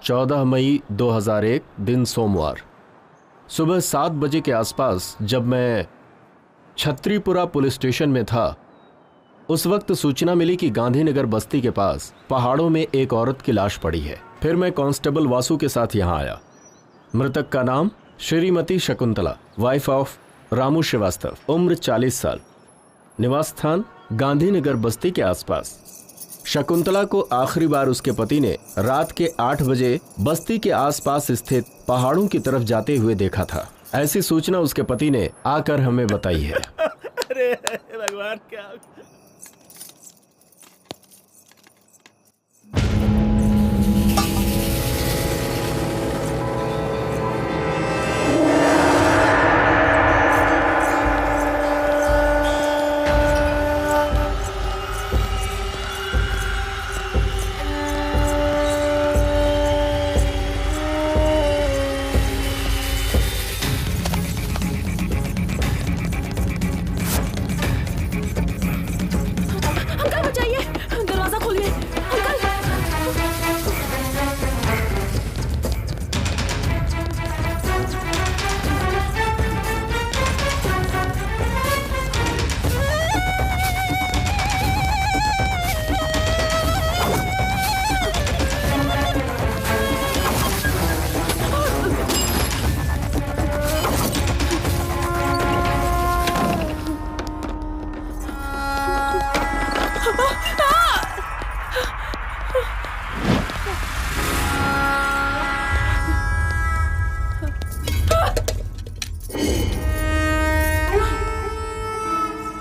14 मई 2001 दिन सोमवार सुबह 7 बजे के आसपास जब मैं छत्रीपुरा पुलिस स्टेशन में था, उस वक्त सूचना मिली कि गांधीनगर बस्ती के पास पहाड़ों में एक औरत की लाश पड़ी है। फिर मैं कांस्टेबल वासु के साथ यहां आया। मृतक का नाम श्रीमती शकुंतला, वाइफ ऑफ रामू श्रीवास्तव, उम्र 40 साल, निवास स्थान गांधीनगर बस्ती के आसपास। शकुंतला को आखिरी बार उसके पति ने रात के 8 बजे बस्ती के आसपास स्थित पहाड़ों की तरफ जाते हुए देखा था। ऐसी सूचना उसके पति ने आकर हमें बताई है। अरे भगवान, क्या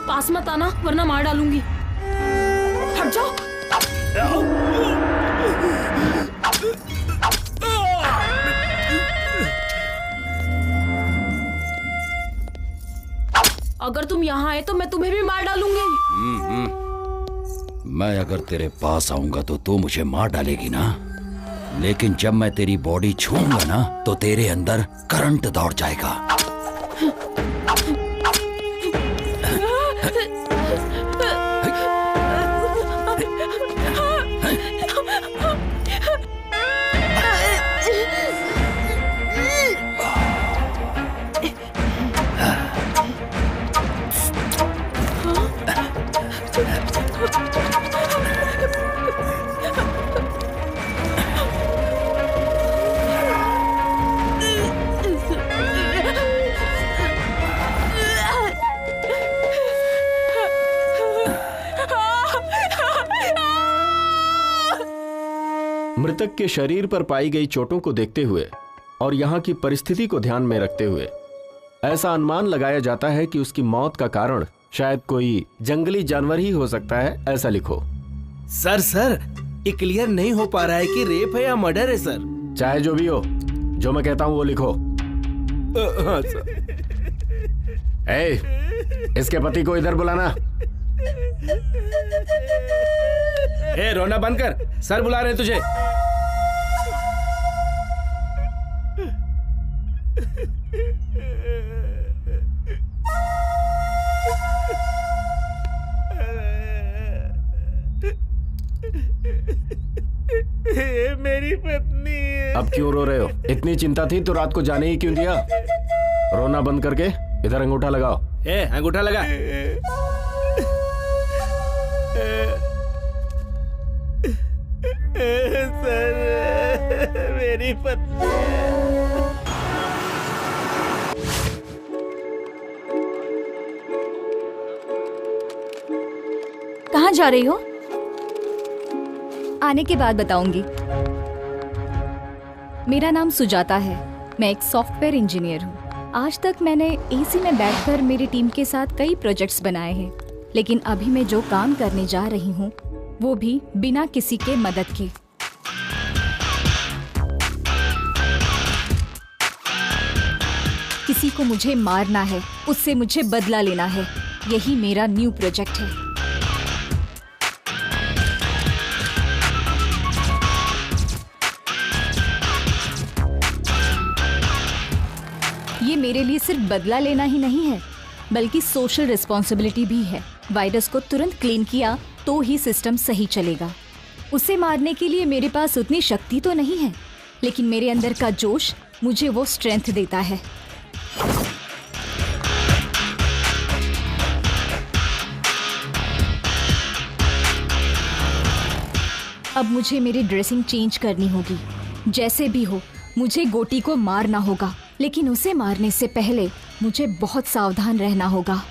पास मत आना वरना मार डालूंगी। हट जाओ। अगर तुम यहाँ आए तो मैं तुम्हें भी मार डालूंगी। मैं अगर तेरे पास आऊंगा तो तू मुझे मार डालेगी ना, लेकिन जब मैं तेरी बॉडी छूऊंगा ना तो तेरे अंदर करंट दौड़ जाएगा। मृतक के शरीर पर पाई गई चोटों को देखते हुए और यहाँ की परिस्थिति को ध्यान में रखते हुए ऐसा अनुमान लगाया जाता है कि उसकी मौत का कारण शायद कोई जंगली जानवर ही हो सकता है। ऐसा लिखो। सर ये क्लियर नहीं हो पा रहा है कि रेप है या मर्डर है सर। चाहे जो भी हो, जो मैं कहता हूँ वो लिखो। हाँ सर। इसके पति को इधर बुलाना। रोना बंद कर, सर बुला रहे तुझे। मेरी पत्नी है। अब क्यों रो रहे हो? इतनी चिंता थी तो रात को जाने ही क्यों दिया? रोना बंद करके इधर अंगूठा लगाओ। अंगूठा लगा। सर मेरी पत्नी। कहाँ जा रही हो? आने के बाद बताऊंगी। मेरा नाम सुजाता है, मैं एक सॉफ्टवेयर इंजीनियर हूँ। आज तक मैंने एसी में बैठकर मेरी टीम के साथ कई प्रोजेक्ट्स बनाए हैं, लेकिन अभी मैं जो काम करने जा रही हूँ वो भी बिना किसी के मदद के। किसी को मुझे मारना है, उससे मुझे बदला लेना है। यही मेरा न्यू प्रोजेक्ट है। ये मेरे लिए सिर्फ बदला लेना ही नहीं है, बल्कि सोशल रिस्पॉन्सिबिलिटी भी है। वायरस को तुरंत क्लीन किया तो ही सिस्टम सही चलेगा। उसे मारने के लिए मेरे पास उतनी शक्ति तो नहीं है, लेकिन मेरे अंदर का जोश मुझे वो स्ट्रेंथ देता है। अब मुझे मेरी ड्रेसिंग चेंज करनी होगी। जैसे भी हो मुझे गोटी को मारना होगा, लेकिन उसे मारने से पहले मुझे बहुत सावधान रहना होगा।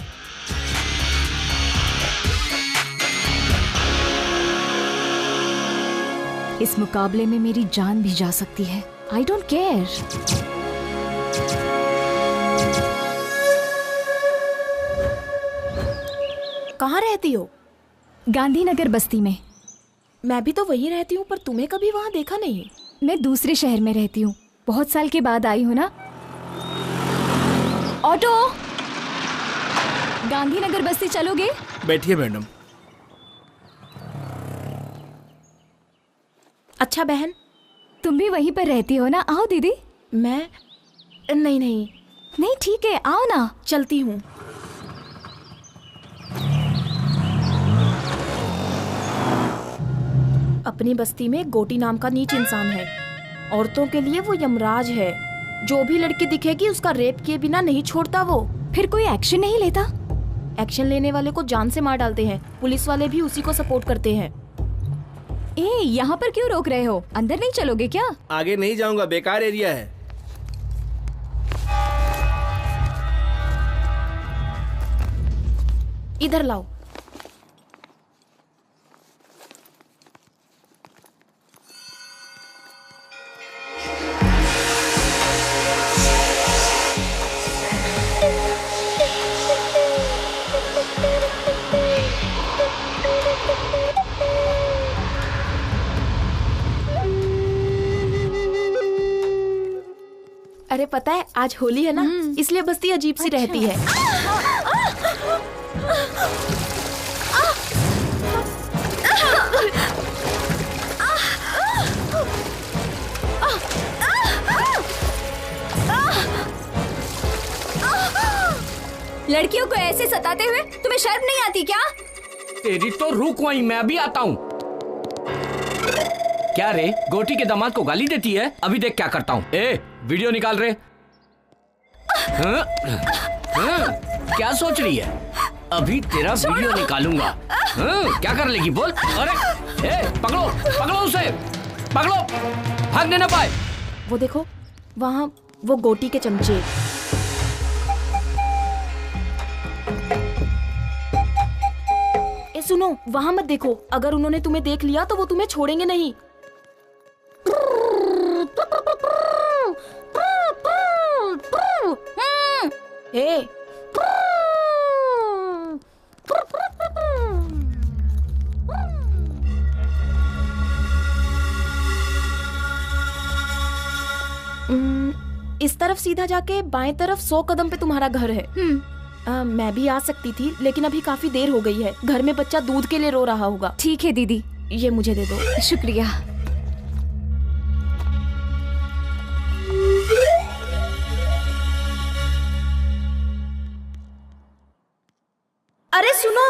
इस मुकाबले में मेरी जान भी जा सकती है। I don't care. कहाँ रहती हो? गांधीनगर बस्ती में। मैं भी तो वहीं रहती हूँ, पर तुम्हें कभी वहाँ देखा नहीं। मैं दूसरे शहर में रहती हूँ, बहुत साल के बाद आई हूँ ना। ऑटो, गांधीनगर बस्ती चलोगे? बैठिए मैडम। अच्छा बहन, तुम भी वहीं पर रहती हो ना? आओ दीदी। मैं नहीं ठीक है, आओ ना। चलती हूँ। अपनी बस्ती में गोटी नाम का नीच इंसान है। औरतों के लिए वो यमराज है। जो भी लड़की दिखेगी उसका रेप किए बिना नहीं छोड़ता वो। फिर कोई एक्शन नहीं लेता? एक्शन लेने वाले को जान से मार डालते हैं। पुलिस वाले भी उसी को सपोर्ट करते हैं। यहाँ पर क्यों रोक रहे हो? अंदर नहीं चलोगे क्या? आगे नहीं जाऊंगा, बेकार एरिया है। इधर लाओ। अरे पता है आज होली है ना, इसलिए बस्ती अजीब सी रहती है। लड़कियों को ऐसे सताते हुए तुम्हें शर्म नहीं आती क्या? तेरी तो रुक वहीं, मैं भी आता हूँ। क्या रे, गोटी के दामाद को गाली देती है? अभी देख क्या करता हूँ। वीडियो निकाल रे। हाँ? क्या सोच रही है? अभी तेरा वीडियो निकालूंगा। क्या कर लेगी बोल? अरे पकड़ो पकड़ो उसे, पकड़ो, भागने ना पाए। वो देखो वहाँ वो गोटी के चमचे। सुनो, वहाँ मत देखो। अगर उन्होंने तुम्हें देख लिया तो वो तुम्हें छोड़ेंगे नहीं। हे, इस तरफ सीधा जाके बाएं तरफ 100 कदम पे तुम्हारा घर है। मैं भी आ सकती थी, लेकिन अभी काफी देर हो गई है। घर में बच्चा दूध के लिए रो रहा होगा। ठीक है दीदी, ये मुझे दे दो। शुक्रिया। अरे सुनो,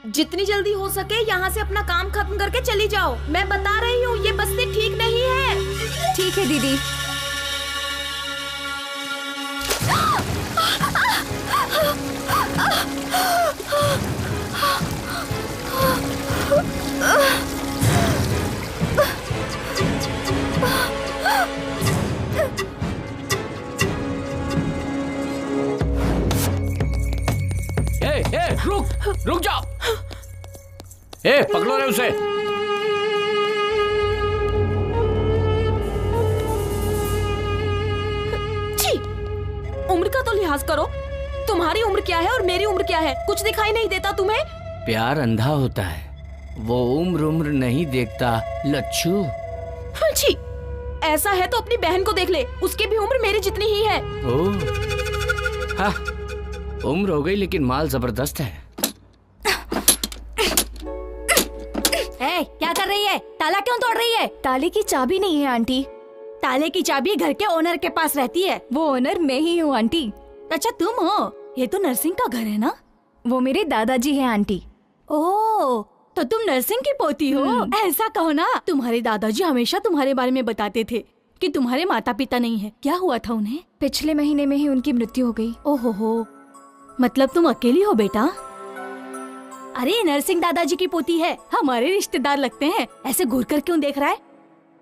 जितनी जल्दी हो सके यहाँ से अपना काम खत्म करके चली जाओ। मैं बता रही हूँ, ये बस्ती ठीक नहीं है। ठीक है दीदी। रुक जाओ। पकड़ो रे उसे। छी, उम्र का तो लिहाज करो। तुम्हारी उम्र क्या है और मेरी उम्र क्या है? कुछ दिखाई नहीं देता तुम्हें? प्यार अंधा होता है, वो उम्र नहीं देखता लच्छू। छी, ऐसा है तो अपनी बहन को देख ले, उसकी भी उम्र मेरी जितनी ही है। ओह, हाँ, उम्र हो गई लेकिन माल जबरदस्त है। क्या कर रही है? ताला क्यों तोड़ रही है? ताले की चाबी नहीं है आंटी। ताले की चाबी घर के ओनर के पास रहती है। वो ओनर मैं ही हूँ आंटी। अच्छा तुम हो? ये तो नर्सिंग का घर है ना? वो मेरे दादाजी हैं आंटी। ओह, तो तुम नर्सिंग की पोती हो? ऐसा कहो ना। तुम्हारे दादाजी हमेशा तुम्हारे बारे में बताते थे कि तुम्हारे माता पिता नहीं है। क्या हुआ था उन्हें? पिछले महीने में ही उनकी मृत्यु हो गई। ओहो हो, मतलब तुम अकेली हो बेटा? अरे नर्सिंग दादाजी की पोती है, हमारे रिश्तेदार लगते हैं। ऐसे घूर कर क्यों देख रहा है?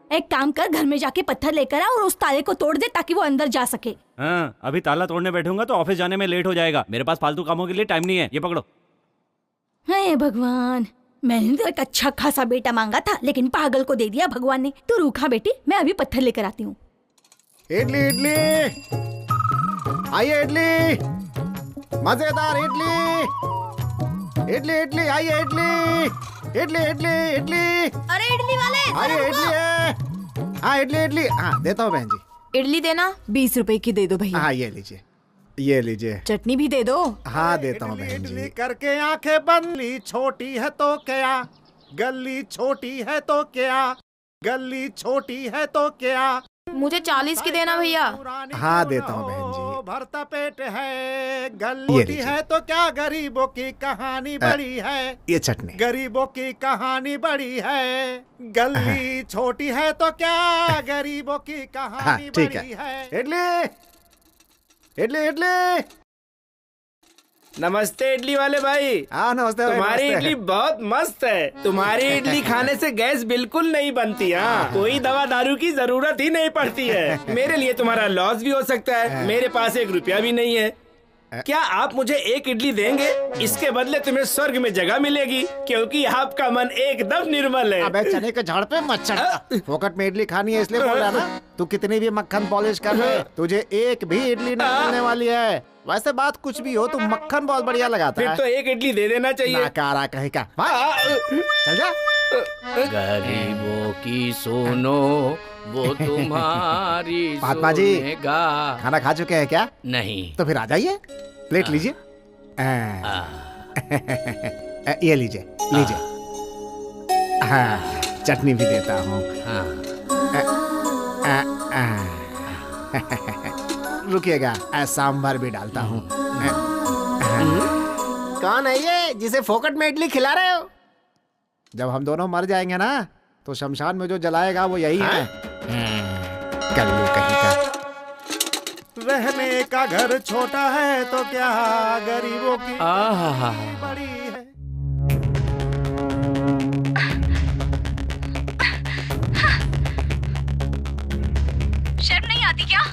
एक काम कर, घर में जाके पत्थर लेकर आ और उस ताले को तोड़ दे ताकि वो अंदर जा सके। हाँ, अभी ताला तोड़ने बैठूंगा तो ऑफिस जाने में लेट हो जाएगा। मेरे पास फालतू कामों के लिए टाइम नहीं है। ये पकड़ो। हे भगवान, मैंने तो एक अच्छा खासा बेटा मांगा था, लेकिन पागल को दे दिया भगवान ने। तू रूखा बेटी, मैं अभी पत्थर लेकर आती हूँ। इडली इडली, आइए इडली, मजेदार इडली। इडली इडली, आइए इडली, इडली इडली इडली। अरे इडली वाले, आइए इडली है। हाँ इडली इडली, हाँ देता हूँ बहन जी। इडली देना। 20 रुपए की दे दो भैया। हाँ ये लीजिए, ये लीजिए। चटनी भी दे दो। हाँ देता हूँ बहन जी। इडली करके आंखें बंद, छोटी है तो क्या, गली छोटी है तो क्या, गली छोटी है तो क्या। मुझे 40 की देना भैया। हाँ देता हूँ बहन जी। भरता पेट है, गली है तो क्या, गरीबों की कहानी बड़ी है। ये चटनी। गरीबों की कहानी बड़ी है, गली छोटी है तो क्या, गरीबों की कहानी बड़ी है। इडली इडली इडली। नमस्ते इडली वाले भाई। हाँ नमस्ते। तुम्हारी इडली बहुत मस्त है। तुम्हारी इडली खाने से गैस बिल्कुल नहीं बनती। हाँ, कोई दवा दारू की जरूरत ही नहीं पड़ती है। मेरे लिए तुम्हारा लॉस भी हो सकता है। मेरे पास 1 रुपया भी नहीं है। क्या आप मुझे 1 इडली देंगे? इसके बदले तुम्हें स्वर्ग में जगह मिलेगी, क्योंकि आपका मन एकदम निर्मल है। अबे चने के झाड़ पे मत चढ़। फोकट में इडली खानी है इसलिए बोल रहा ना। तू कितनी भी मक्खन पॉलिश कर ले, तुझे एक भी इडली नहीं मिलने वाली है। वैसे बात कुछ भी हो, तू मक्खन बहुत बढ़िया लगाता है। फिर तो 1 इडली दे देना चाहिए। नाकारा कहीं का। चल जा। गरीबों की सुनो, वो तुम्हारी महात्मा जी, सुनेगा। खाना खा चुके हैं क्या? नहीं। तो फिर आ जाइए, प्लेट लीजिए। ये लीजिए लीजिए। हाँ चटनी भी देता हूँ। रुकिएगा, सांभर भी डालता हूँ। कौन है ये जिसे फोकट में इडली खिला रहे हो? जब हम दोनों मर जाएंगे ना, तो शमशान में जो जलाएगा वो यही है। कल्लू कहीं का। रहने का घर छोटा है तो क्या, गरीबों की बड़ी है। शर्म नहीं आती क्या?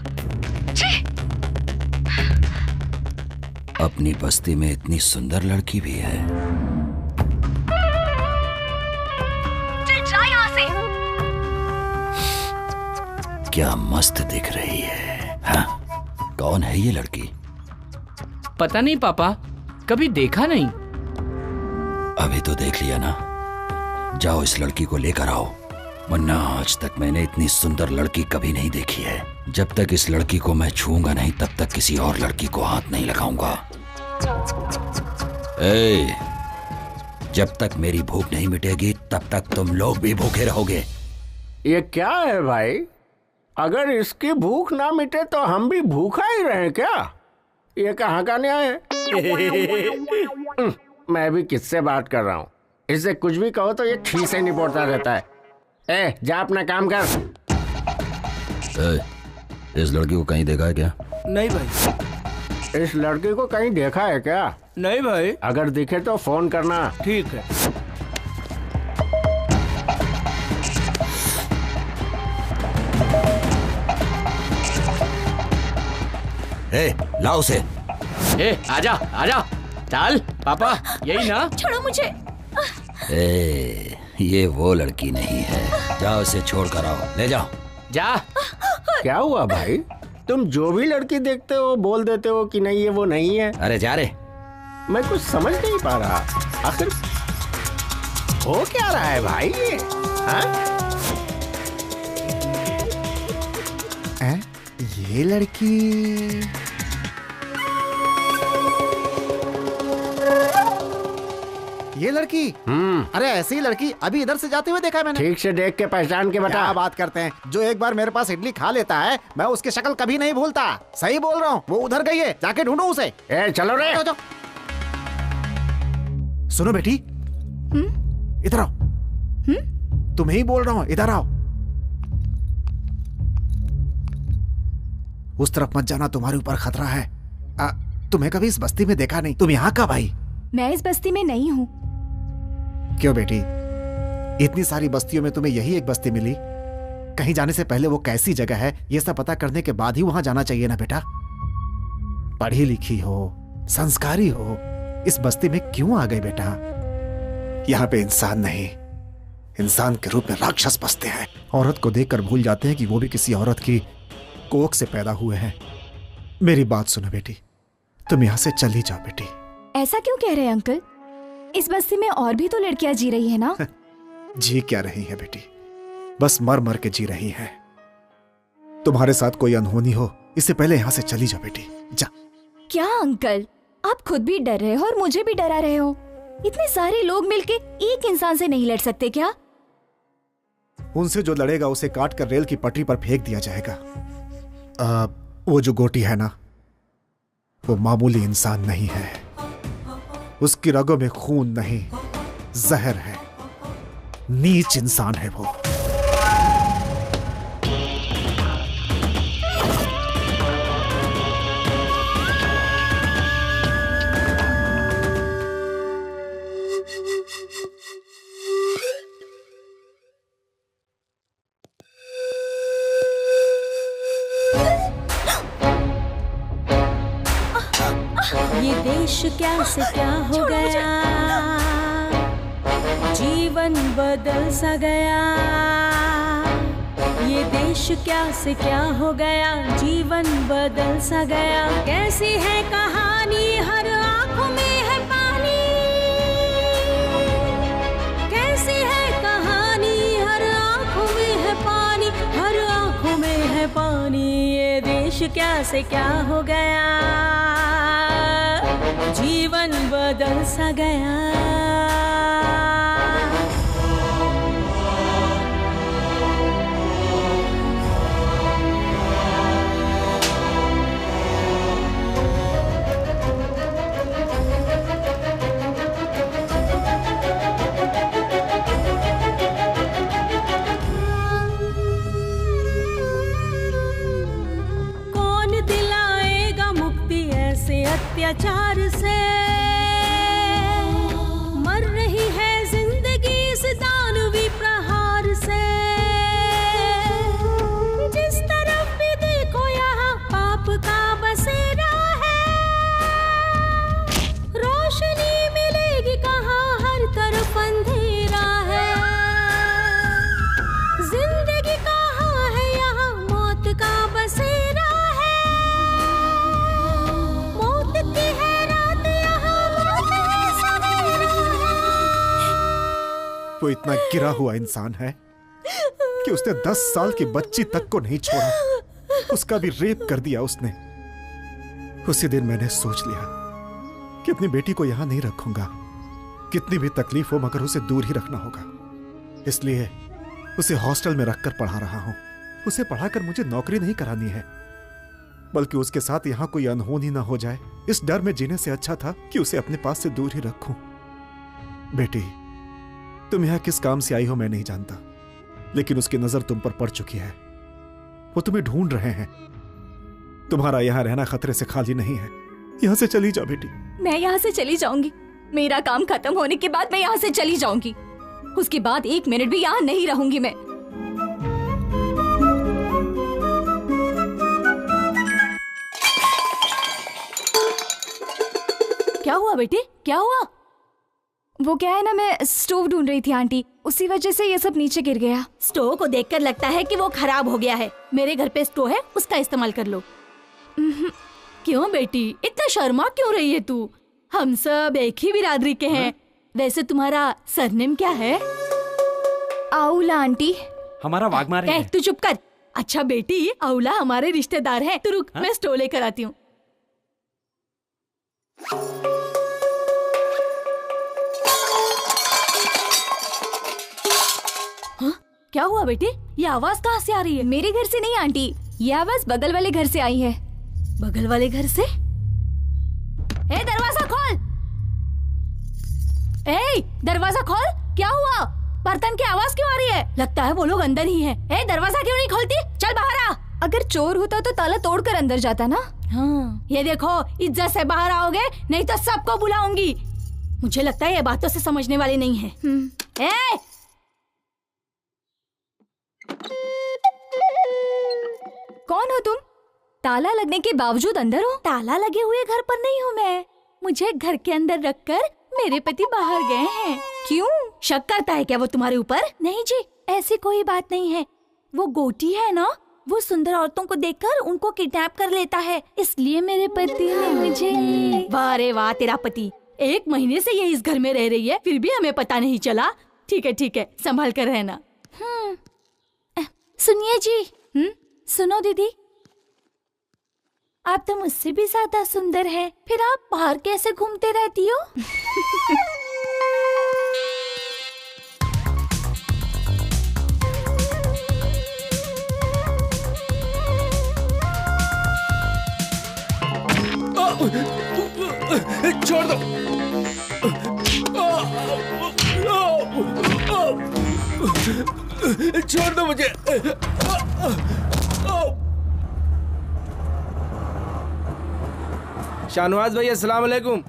अपनी बस्ती में इतनी सुंदर लड़की भी है। चल जा यहाँ से। क्या मस्त दिख रही है। हाँ? कौन है ये लड़की? पता नहीं पापा, कभी देखा नहीं। अभी तो देख लिया ना। जाओ इस लड़की को लेकर आओ, वरना आज तक मैंने इतनी सुंदर लड़की कभी नहीं देखी है। जब तक इस लड़की को मैं छूऊंगा नहीं, तब तक किसी और लड़की को हाथ नहीं लगाऊंगा। जब तक मेरी भूख नहीं मिटेगी, तब तक तुम लोग भी भूखे रहोगे। ये क्या है भाई? अगर इसकी भूख ना मिटे तो हम भी भूखा ही रहे क्या? ये कहाँ का न्याय है? मैं भी किससे बात कर रहा हूँ? इससे कुछ भी कहो तो ये ठीक से निपटता रहता है। जा अपना काम कर। इस लड़की को कहीं देखा है क्या? नहीं भाई। इस लड़की को कहीं देखा है क्या? नहीं भाई। अगर दिखे तो फोन करना। ठीक है। लाओ उसे। आजा आजा, चल पापा, यही ना? छोड़ो मुझे। ये वो लड़की नहीं है। जाओ उसे छोड़ कर आओ, ले जाओ। जा। क्या हुआ भाई? तुम जो भी लड़की देखते हो बोल देते हो कि नहीं ये वो नहीं है। अरे जा रे। मैं कुछ समझ नहीं पा रहा, आखिर हो क्या रहा है भाई ये? ये लड़की ये लड़की अरे ऐसी ही लड़की अभी इधर से जाते हुए देखा है मैंने। ठीक से देख के पहचान के बता। क्या बात करते हैं? जो एक बार मेरे पास इडली खा लेता है, मैं उसकी शक्ल कभी नहीं भूलता। सही बोल रहा हूँ, वो उधर गई है, जाके ढूंढो उसे। चलो रे। सुनो बेटी, इधर आओ। तुम्हें ही बोल रहा हूं, इधर आओ। उस तरफ मत जाना, तुम्हारे ऊपर खतरा है। तुम्हें कभी इस बस्ती में देखा नहीं, तुम यहाँ कब आई? मैं इस बस्ती में नहीं हूँ। क्यों बेटी, इतनी सारी बस्तियों में तुम्हें यही एक बस्ती मिली? कहीं जाने से पहले वो कैसी जगह है ये सब पता करने के बाद ही वहां जाना चाहिए ना बेटा। पढ़ी लिखी हो, संस्कारी हो, इस बस्ती में क्यों आ गई बेटा? यहाँ पे इंसान नहीं, इंसान के रूप में राक्षस बसते हैं। औरत को देखकर भूल जाते हैं कि वो भी किसी औरत की कोख से पैदा हुए हैं। मेरी बात सुनो बेटी, तुम यहाँ से चली जाओ बेटी। ऐसा क्यों कह रहे हैं अंकल? इस बस्ती में और भी तो लड़कियां जी रही है ना? जी क्या रही है बेटी, बस मर मर के जी रही है। तुम्हारे साथ कोई अनहोनी हो इससे पहले यहाँ से चली जाओ बेटी, जा। क्या अंकल, आप खुद भी डर रहे हो और मुझे भी डरा रहे हो। इतने सारे लोग मिलके एक इंसान से नहीं लड़ सकते क्या? उनसे जो लड़ेगा उसे काट कर रेल की पटरी पर फेंक दिया जाएगा। वो जो गोटी है ना, वो मामूली इंसान नहीं है। उसकी रगों में खून नहीं, जहर है। नीच इंसान है वो। ये देश क्या से क्या हो गया, जीवन बदल सा गया। ये देश क्या से क्या हो गया, जीवन बदल सा गया। कैसी है कहानी, हर आंखों में है पानी। कैसी है कहानी, हर आंखों में है पानी, हर आंखों में है पानी। ये देश क्या से क्या हो गया, जीवन बदल सा गया। कौन दिलाएगा मुक्ति ऐसे अत्याचार से? मर रही है जिंदगी इस दानवी प्रहार से। जिस तरफ भी देखो यहाँ पाप का बसेरा है। रोशनी मिलेगी कहाँ, हर तरफ अंधेरा है। जिंदगी कहाँ है यहाँ, मौत का बसेरा है। मौत की है रात यहाँ, मौत है सवेरा है। वो इतना गिरा हुआ इंसान है कि उसने 10 साल की बच्ची तक को नहीं छोड़ा। उसका भी रेप कर दिया उसने। उसी दिन मैंने सोच लिया कि अपनी बेटी को यहां नहीं रखूंगा। कितनी भी तकलीफ हो मगर उसे दूर ही रखना होगा। इसलिए उसे हॉस्टल में रखकर पढ़ा रहा हूं। उसे पढ़ाकर मुझे नौकरी नहीं करानी है, बल्कि उसके साथ यहां कोई अनहोनी ना हो जाए, इस डर में जीने से अच्छा था कि उसे अपने पास से दूर ही रखूं। बेटी, तुम यहां किस काम से आई हो मैं नहीं जानता, लेकिन उसकी नजर तुम पर पड़ चुकी है। वो तुम्हें ढूंढ रहे हैं। तुम्हारा यहां रहना खतरे से खाली नहीं है। यहां से चली जाओ बेटी। मैं यहाँ से चली जाऊंगी। मेरा काम खत्म होने के बाद मैं यहाँ से चली जाऊंगी। उसके बाद 1 मिनट भी यहाँ नहीं रहूंगी मैं। क्या हुआ बेटे, क्या हुआ? वो क्या है ना, मैं स्टोव ढूंढ रही थी आंटी, उसी वजह से ये सब नीचे गिर गया। स्टोव को देखकर लगता है कि वो खराब हो गया है। मेरे घर पे स्टोव है, उसका इस्तेमाल कर लो। क्यों बेटी, इतना शर्मा क्यों रही है तू? हम सब एक ही बिरादरी के हैं। वैसे तुम्हारा सरनेम क्या है? आउला आंटी। हमारा वाघमारे है। तू चुप कर। अच्छा बेटी, आउला हमारे रिश्तेदार हैं। तू रुक, मैं स्टोव लेकर आती हूँ। क्या हुआ बेटे, ये आवाज कहाँ से आ रही है? मेरे घर से नहीं आंटी, ये आवाज बगल वाले घर से आई है। बगल वाले घर से? ए, दरवाजा खोल। ए, दरवाजा खोल। क्या हुआ? बर्तन की आवाज क्यों आ रही है? लगता है वो लोग अंदर ही हैं। ए, दरवाजा क्यों नहीं खोलती? चल बाहर आ। अगर चोर होता तो ताला तोड़कर अंदर जाता ना। हाँ, ये देखो, इज्जत से बाहर आओगे नहीं तो सबको बुलाऊंगी। मुझे लगता है ये बातों से समझने वाली नहीं है। ए! कौन हो तुम? ताला लगने के बावजूद अंदर हो? ताला लगे हुए घर पर नहीं हूँ मैं। मुझे घर के अंदर रखकर मेरे पति बाहर गए हैं। क्यों? शक करता है क्या वो तुम्हारे ऊपर? नहीं जी, ऐसी कोई बात नहीं है। वो गोटी है ना, वो सुंदर औरतों को देखकर उनको किडनैप कर लेता है, इसलिए मेरे पति ने मुझे। वाह रे वाह, तेरा पति 1 महीने से ये इस घर में रह रही है, फिर भी हमें पता नहीं चला। ठीक है, संभाल कर रहना। सुनिए जी। सुनो दीदी, आप तो मुझसे भी ज्यादा सुंदर हैं, फिर आप बाहर कैसे घूमते रहती हो? छोड़ दो। छोड़ दो मुझे। शाहनवाज भाई, अस्सलाम वालेकुम।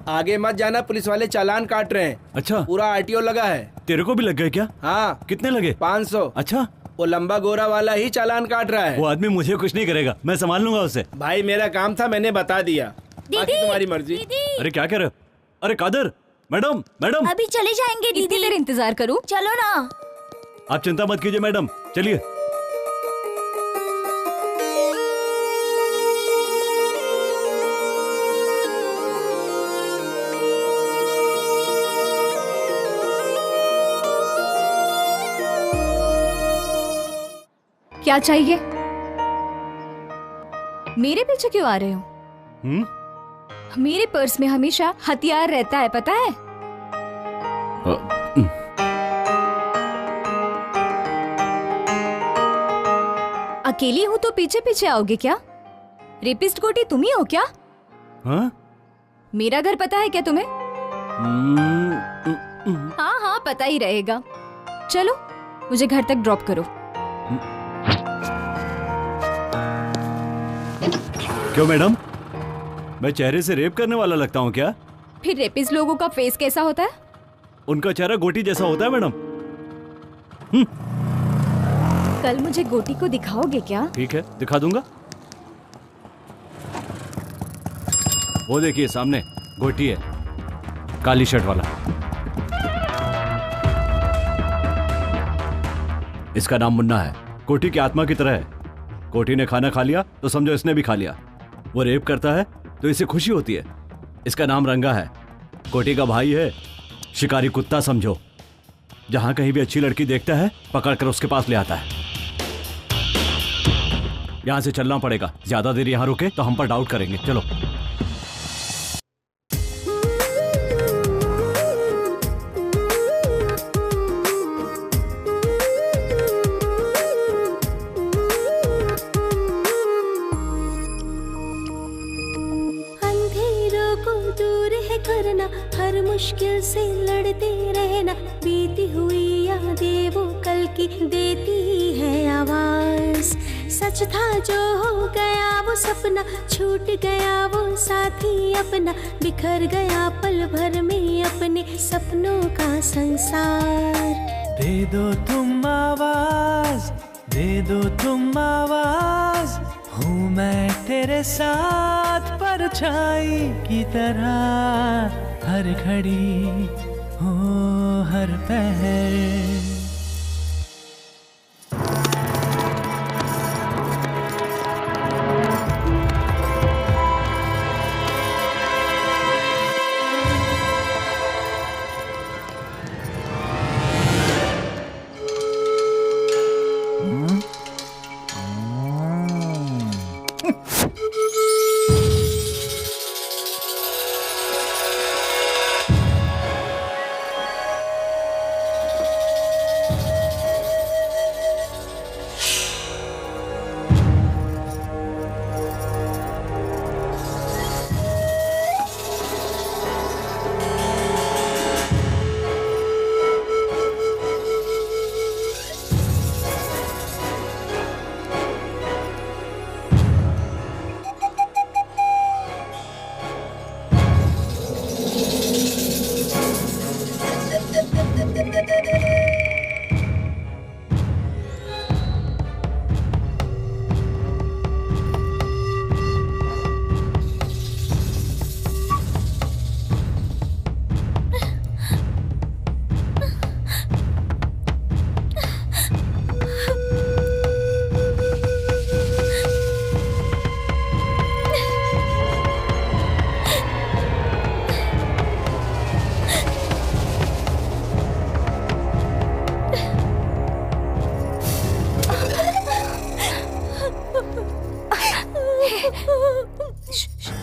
आगे मत जाना, पुलिस वाले चालान काट रहे हैं। अच्छा, पूरा आरटीओ लगा है। तेरे को भी लग गए क्या? हाँ। कितने लगे? 500। अच्छा, वो लंबा गोरा वाला ही चालान काट रहा है। वो आदमी मुझे कुछ नहीं करेगा, मैं संभाल लूंगा उसे। भाई मेरा काम था, मैंने बता दिया। बाकी तुम्हारी मर्जी। अरे क्या कह रहे हो? अरे कादर, मैडम मैडम। अभी चले जाएंगे दीदी। इतनी देर इंतजार करूं? चलो ना। आप चिंता मत कीजिए मैडम, चलिए। क्या चाहिए? मेरे पीछे क्यों आ रहे हो? मेरे पर्स में हमेशा हथियार रहता है, पता है? अकेली हूँ तो पीछे पीछे आओगे क्या? रेपिस्ट गोटी तुम ही हो क्या? हाँ? मेरा घर पता है क्या तुम्हें? हाँ, पता ही रहेगा। चलो, मुझे घर तक ड्रॉप करो। क्यों मैडम, मैं चेहरे से रेप करने वाला लगता हूँ क्या? फिर रेपिस्ट लोगों का फेस कैसा होता है? उनका चेहरा गोटी जैसा होता है मैडम। कल मुझे गोटी को दिखाओगे क्या? ठीक है, दिखा दूंगा। वो देखिए सामने गोटी है, काली शर्ट वाला। इसका नाम मुन्ना है, कोटी की आत्मा की तरह है। कोटी ने खाना खा लिया तो समझो इसने भी खा लिया। वो रेप करता है तो इसे खुशी होती है। इसका नाम रंगा है, कोटी का भाई है, शिकारी कुत्ता समझो। जहां कहीं भी अच्छी लड़की देखता है पकड़कर उसके पास ले आता है। यहां से चलना पड़ेगा, ज्यादा देर यहां रुके तो हम पर डाउट करेंगे। चलो। हर मुश्किल से लड़ते रहना, बीती हुई यादें वो कल की देती है आवाज। सच था जो हो गया वो सपना, छूट गया वो साथी अपना, बिखर गया पल भर में अपने सपनों का संसार। दे दो तुम आवाज, दे दो तुम आवाज, हूँ मैं तेरे साथ परछाई की तरह, हर घड़ी हो हर पहर।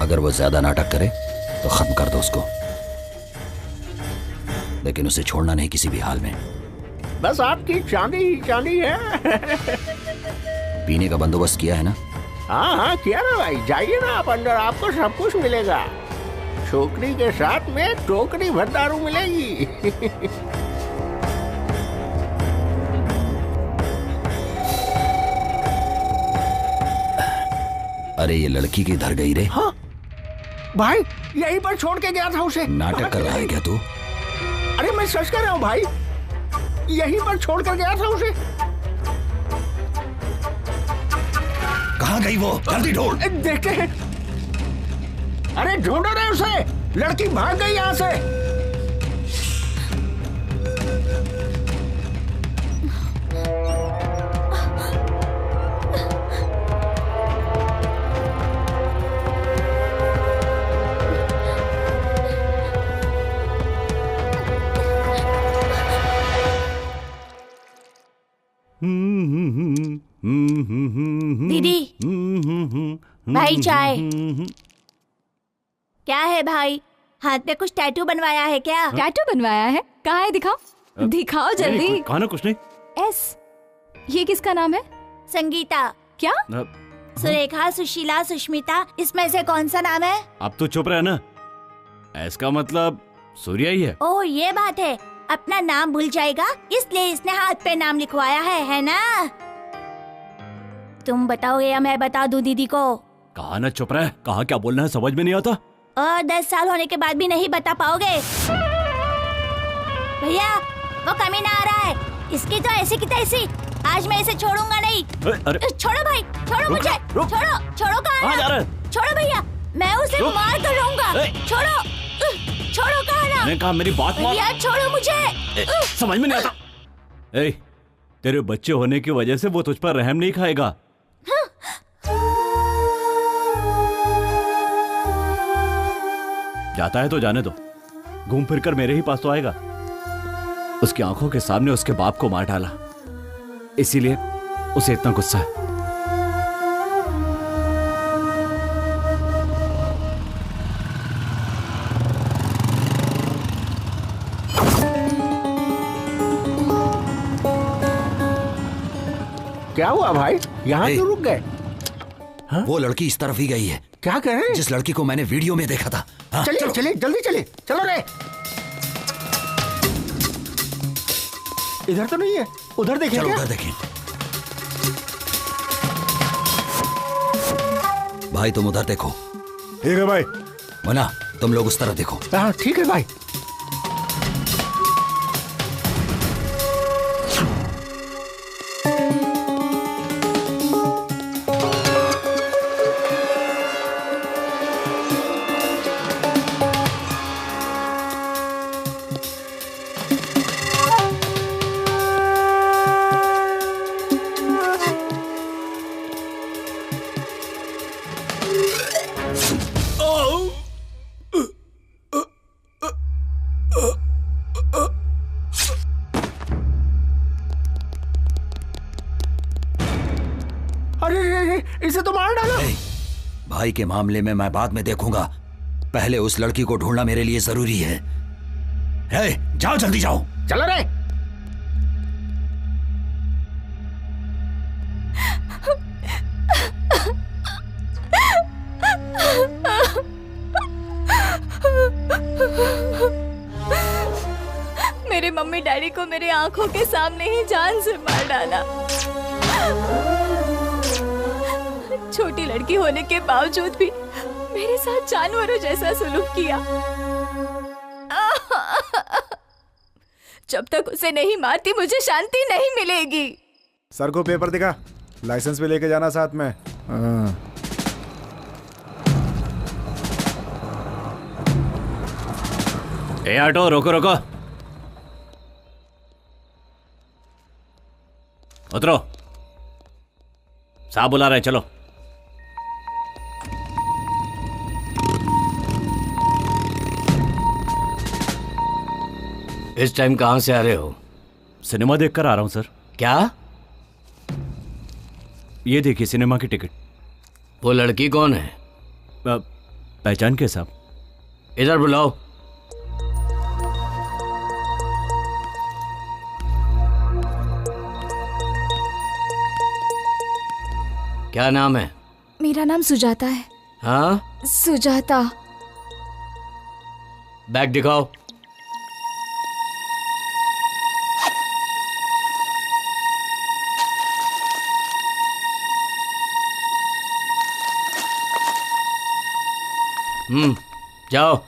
अगर वो ज्यादा नाटक करे तो खत्म कर दो उसको, लेकिन उसे छोड़ना नहीं किसी भी हाल में। बस आपकी चांदी ही चांदी है। पीने का बंदोबस्त किया है ना? हाँ हाँ किया ना भाई, जाइए ना आप अंदर, आपको सब कुछ मिलेगा। छोकरी के साथ में टोकरी भर दारू मिलेगी। अरे ये लड़की किधर गई रे? हाँ भाई यहीं पर छोड़ के गया था उसे। नाटक कर रहा है क्या तू? अरे मैं सच कह रहा हूँ भाई, यहीं पर छोड़ कर गया था उसे। कहाँ गई वो? जल्दी ढूंढ। देखते हैं। अरे ढूंढो रे उसे, लड़की भाग गई यहाँ से। दीदी, भाई चाय। क्या है भाई, हाथ पे कुछ टैटू बनवाया है क्या? टैटू बनवाया है? कहाँ है, दिखाओ दिखाओ जल्दी। कहाँ ना कुछ नहीं। एस, ये किसका नाम है? संगीता। क्या? सुरेखा, सुशीला, सुष्मिता, इसमें से कौन सा नाम है? अब तो चुप रहे ना, एस का मतलब सूर्या ही है। ओह ये बात है, अपना नाम भूल जाएगा इसलिए इसने हाथ पे नाम लिखवाया है ना? तुम बताओगे या मैं बता दूं दीदी को? कहा ना चुप रहे, कहा क्या बोलना है समझ में नहीं आता। और 10 साल होने के बाद भी नहीं बता पाओगे? भैया वो कमीना आ रहा है, इसकी तो ऐसी की तैसी, आज मैं इसे छोड़ूंगा नहीं। अरे छोड़ो भाई, छोड़ो मुझे, छोड़ो छोड़ो। कहाँ जा रहा है? छोड़ो भैया, मैं उसे मार कर रहूंगा। छोड़ो छोड़ो, कहाँ ना? मैंने कहा मेरी बात मान। भैया छोड़ो मुझे। समझ में नहीं आता। ए, तेरे बच्चे होने की वजह से वो तुझ पर रहम नहीं खाएगा। जाता है तो जाने दो, घूम फिर कर मेरे ही पास तो आएगा। उसकी आंखों के सामने उसके बाप को मार डाला, इसीलिए उसे इतना गुस्सा है। क्या हुआ भाई, यहाँ क्यों रुक गए? वो लड़की इस तरफ ही गई है। क्या कह रहे हैं? जिस लड़की को मैंने वीडियो में देखा था। हाँ, चलिए चलिए जल्दी चलिए, चलो रे। इधर तो नहीं है, उधर देखिए। चलो उधर देखें। भाई तुम उधर देखो। ठीक है भाई। मना तुम लोग उस तरफ देखो। हाँ ठीक है भाई। इसे तो मार डालो। भाई के मामले में मैं बाद में देखूंगा, पहले उस लड़की को ढूंढना मेरे लिए जरूरी है। जाओ जल्दी जाओ। चलो रे। मेरे मम्मी डैडी को मेरे आंखों के सामने ही जान से मार डाला। छोटी लड़की होने के बावजूद भी मेरे साथ जानवरों जैसा सुलूक किया। जब तक उसे नहीं मारती मुझे शांति नहीं मिलेगी। सर को पेपर दिखा, लाइसेंस भी लेके जाना साथ में। ए ऑटो, रोको रोको, उतरो, साहब बुला रहे, चलो। इस टाइम कहां से आ रहे हो? सिनेमा देखकर आ रहा हूं सर। क्या? ये देखिए सिनेमा की टिकट। वो लड़की कौन है? पहचान के साहब? इधर बुलाओ। क्या नाम है? मेरा नाम सुजाता है। हाँ? सुजाता। बैग दिखाओ। जाओ।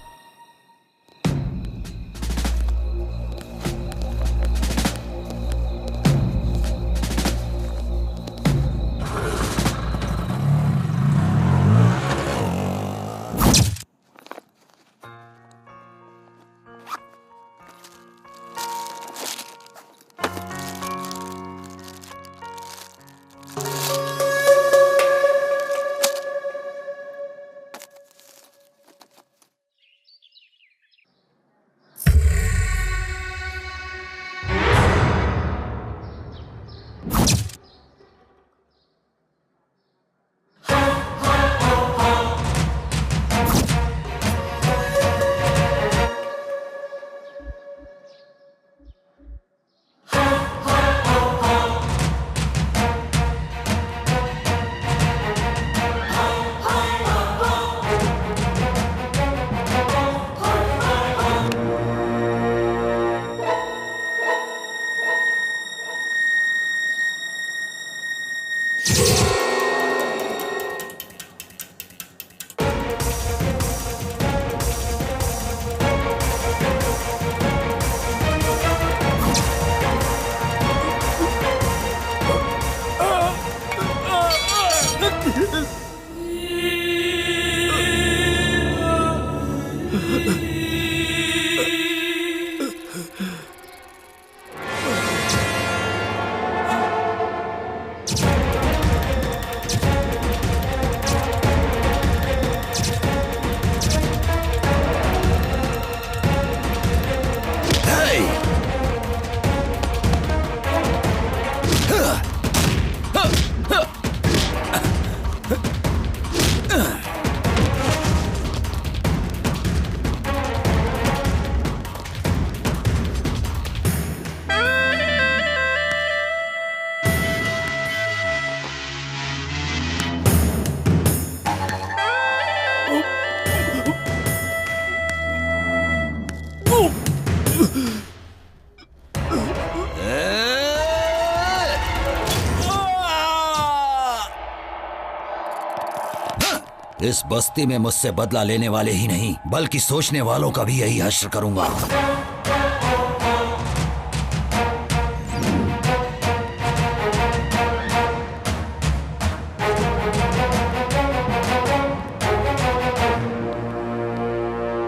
इस बस्ती में मुझसे बदला लेने वाले ही नहीं बल्कि सोचने वालों का भी यही हश्र करूंगा।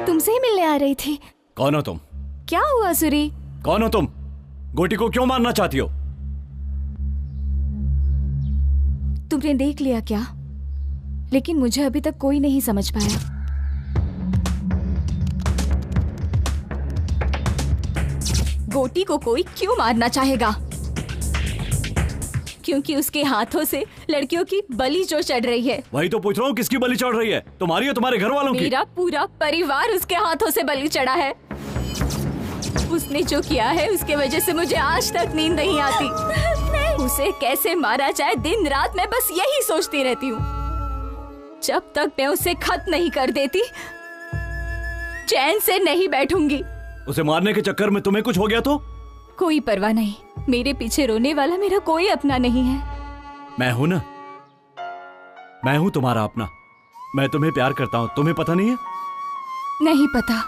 तुमसे ही मिलने आ रही थी। कौन हो तुम? क्या हुआ सूरी? कौन हो तुम? गोटी को क्यों मारना चाहती हो? तुमने देख लिया क्या? लेकिन मुझे अभी तक कोई नहीं समझ पाया। गोटी को कोई क्यों मारना चाहेगा? क्योंकि उसके हाथों से लड़कियों की बलि जो चढ़ रही है। वही तो पूछ रहा हूँ, किसकी बलि चढ़ रही है? तुम्हारी या तुम्हारे घर वालों की? मेरा पूरा परिवार उसके हाथों से बलि चढ़ा है। उसने जो किया है उसके वजह से मुझे आज तक नींद नहीं आती। उसे कैसे मारा जाए दिन रात मैं बस यही सोचती रहती हूँ। जब तक मैं उसे खत्म नहीं कर देती चैन से नहीं बैठूंगी। उसे मारने के चक्कर में तुम्हें कुछ हो गया तो? कोई परवाह नहीं, मेरे पीछे रोने वाला मेरा कोई अपना नहीं है। मैं हूं ना, मैं हूं तुम्हारा अपना। मैं तुम्हें प्यार करता हूं, तुम्हें पता नहीं है? नहीं पता।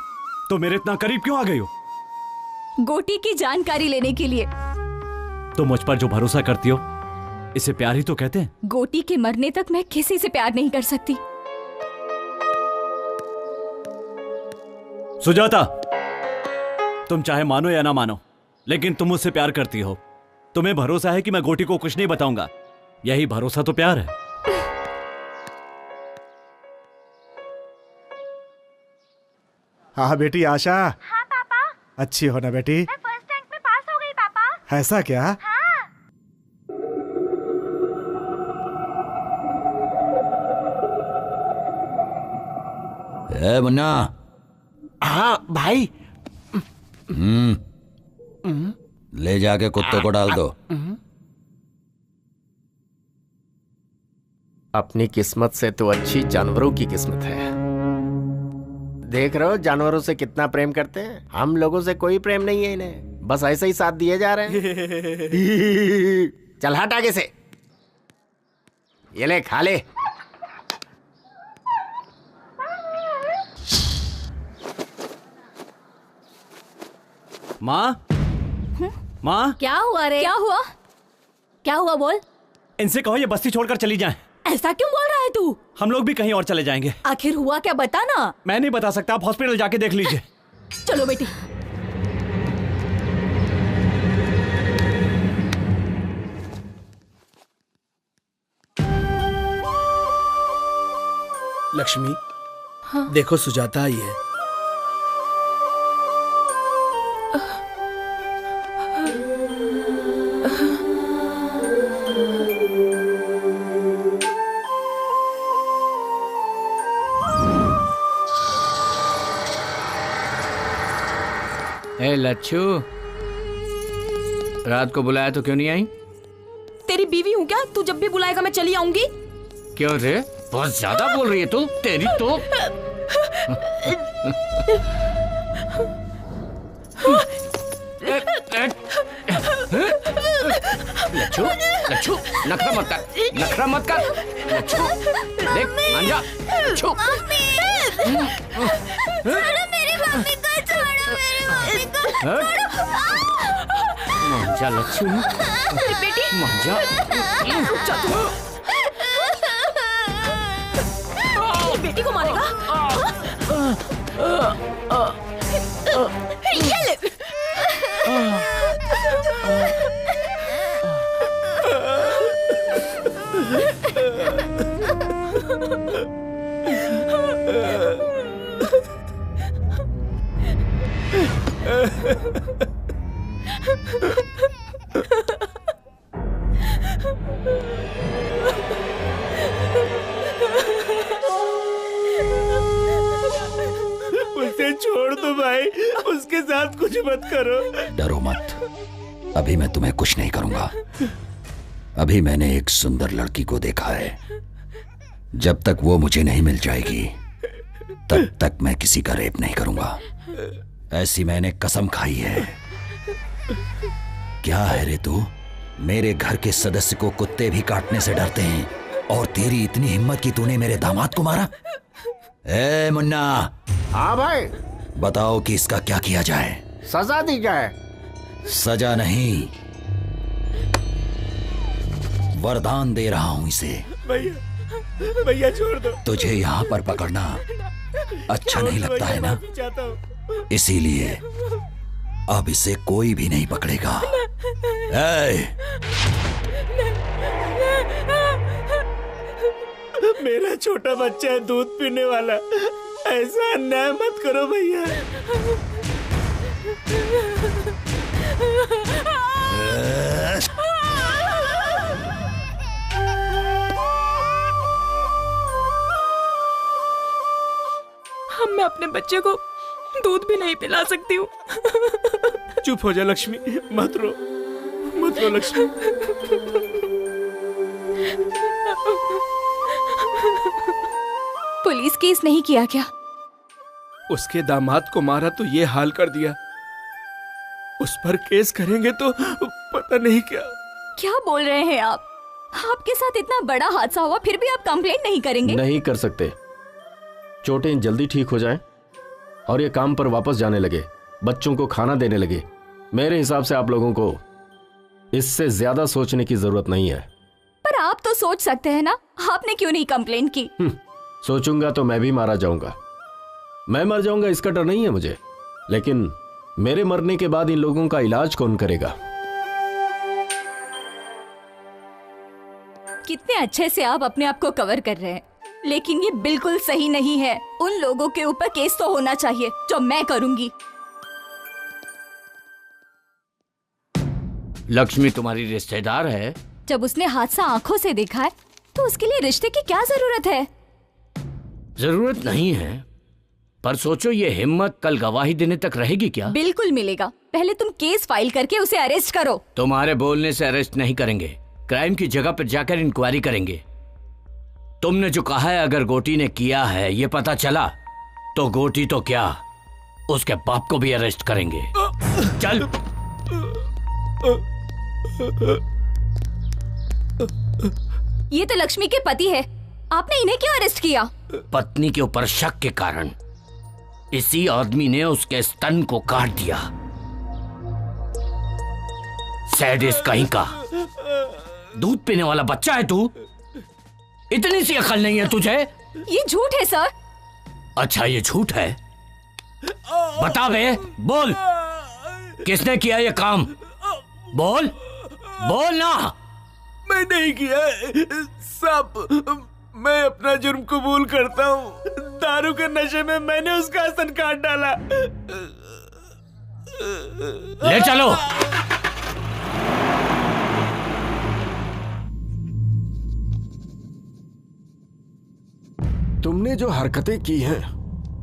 तो मेरे इतना करीब क्यों आ गई हो? गोटी की जानकारी लेने के लिए। तो मुझ पर जो भरोसा करती हो इसे प्यार ही तो कहते हैं। गोटी के मरने तक मैं किसी से प्यार नहीं कर सकती। सुजाता, तुम चाहे मानो या ना मानो, लेकिन तुम मुझसे प्यार करती हो। तुम्हें भरोसा है कि मैं गोटी को कुछ नहीं बताऊंगा। यही भरोसा तो प्यार है। हाँ बेटी आशा। हाँ पापा। अच्छी हो ना बेटी? मैं फर्स्ट रैंक में पास हो गई पापा। ऐसा क्या? हाँ। ए मुन्ना। हाँ भाई। ले जाके कुत्ते को डाल दो। अपनी किस्मत से तो अच्छी जानवरों की किस्मत है। देख रहे हो जानवरों से कितना प्रेम करते हैं। हम लोगों से कोई प्रेम नहीं है इन्हें, बस ऐसे ही साथ दिए जा रहे हैं। चल हट आगे से, ये ले खा ले। माँ, माँ, क्या हुआ रे? क्या हुआ? क्या हुआ बोल? इनसे कहो ये बस्ती छोड़कर चली जाएं। ऐसा क्यों बोल रहा है तू? हम लोग भी कहीं और चले जाएंगे। आखिर हुआ क्या बता ना। मैं नहीं बता सकता, आप हॉस्पिटल जाके देख लीजिए। चलो बेटी। लक्ष्मी, हाँ? देखो सुजाता आई है। ए लच्छू, रात को बुलाया तो क्यों नहीं आई? तेरी बीवी हूँ क्या? तू जब भी बुलाएगा मैं चली आऊंगी। क्यों रे, बहुत ज्यादा बोल रही है तू। तेरी तो लच्छू, लच्छू नखरा मत कर, नखरा मत कर। लच्छू देख मान जा। लच्छू मांझा लच्छू, मांझा। बेटी को मारेगा? ये ले। उसे छोड़ दो भाई, उसके साथ कुछ मत करो। डरो मत, अभी मैं तुम्हें कुछ नहीं करूंगा। अभी मैंने एक सुंदर लड़की को देखा है। जब तक वो मुझे नहीं मिल जाएगी तब तक मैं किसी का रेप नहीं करूंगा। ऐसी मैंने कसम खाई है। क्या है रे तू? मेरे घर के सदस्य को कुत्ते भी काटने से डरते हैं और तेरी इतनी हिम्मत कि तूने मेरे दामाद को मारा? ए मुन्ना। हाँ भाई। बताओ कि इसका क्या किया जाए? सजा दी जाए। सजा नहीं, वरदान दे रहा हूं इसे। भैया, भैया छोड़ दो। तुझे यहाँ पर पकड़ना अच्छा नहीं लगता है ना? इसीलिए अब इसे कोई भी नहीं पकड़ेगा। मेरा छोटा बच्चा है, दूध पीने वाला। ऐसा अन्याय मत करो भैया। हम मैं अपने बच्चे को दूध भी नहीं पिला सकती हूँ। चुप हो जा लक्ष्मी, मत रो, मत रो लक्ष्मी। पुलिस केस नहीं किया क्या? उसके दामाद को मारा तो ये हाल कर दिया। उस पर केस करेंगे तो पता नहीं क्या। क्या बोल रहे हैं आप? आपके साथ इतना बड़ा हादसा हुआ फिर भी आप कंप्लेंट नहीं करेंगे? नहीं कर सकते। चोटें जल्दी ठीक हो जाएं और ये काम पर वापस जाने लगे, बच्चों को खाना देने लगे, मेरे हिसाब से आप लोगों को इससे ज्यादा सोचने की जरूरत नहीं है। पर आप तो सोच सकते हैं ना, आपने क्यों नहीं कंप्लेंट की? सोचूंगा तो मैं भी मारा जाऊंगा। मैं मर जाऊंगा इसका डर नहीं है मुझे, लेकिन मेरे मरने के बाद इन लोगों का इलाज कौन करेगा? कितने अच्छे से आप अपने आप को कवर कर रहे हैं, लेकिन ये बिल्कुल सही नहीं है। उन लोगों के ऊपर केस तो होना चाहिए जो मैं करूंगी। लक्ष्मी तुम्हारी रिश्तेदार है। जब उसने हादसा आंखों से देखा है तो उसके लिए रिश्ते की क्या जरूरत है? जरूरत नहीं है, पर सोचो ये हिम्मत कल गवाही देने तक रहेगी क्या? बिल्कुल मिलेगा। पहले तुम केस फाइल करके उसे अरेस्ट करो। तुम्हारे बोलने से अरेस्ट नहीं करेंगे, क्राइम की जगह पर जाकर इंक्वायरी करेंगे। तुमने जो कहा है अगर गोटी ने किया है ये पता चला तो गोटी तो क्या उसके बाप को भी अरेस्ट करेंगे। चल। ये तो लक्ष्मी के पति है, आपने इन्हें क्यों अरेस्ट किया? पत्नी के ऊपर शक के कारण इसी आदमी ने उसके स्तन को काट दिया। सैडिस्ट कहीं का। दूध पीने वाला बच्चा है तू, इतनी सी अकल नहीं है तुझे? ये झूठ है सर। अच्छा ये झूठ है, बता बे, बोल किसने किया ये काम? बोल बोल ना। मैं नहीं किया सब, मैं अपना जुर्म कबूल करता हूँ। दारू के नशे में मैंने उसका स्तन काट डाला। ले चलो। तुमने जो हरकतें की हैं,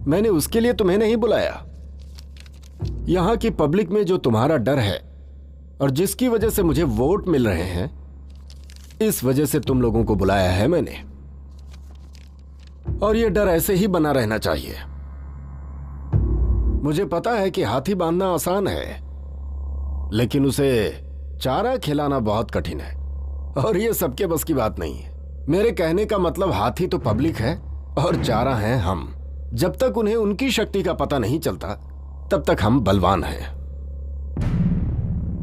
मैंने उसके लिए तुम्हें नहीं बुलाया। यहां की पब्लिक में जो तुम्हारा डर है और जिसकी वजह से मुझे वोट मिल रहे हैं, इस वजह से तुम लोगों को बुलाया है मैंने। और यह डर ऐसे ही बना रहना चाहिए। मुझे पता है कि हाथी बांधना आसान है, लेकिन उसे चारा खिलाना बहुत कठिन है, और यह सबके बस की बात नहीं है। मेरे कहने का मतलब हाथी तो पब्लिक है और चारा हैं हम। जब तक उन्हें उनकी शक्ति का पता नहीं चलता तब तक हम बलवान हैं।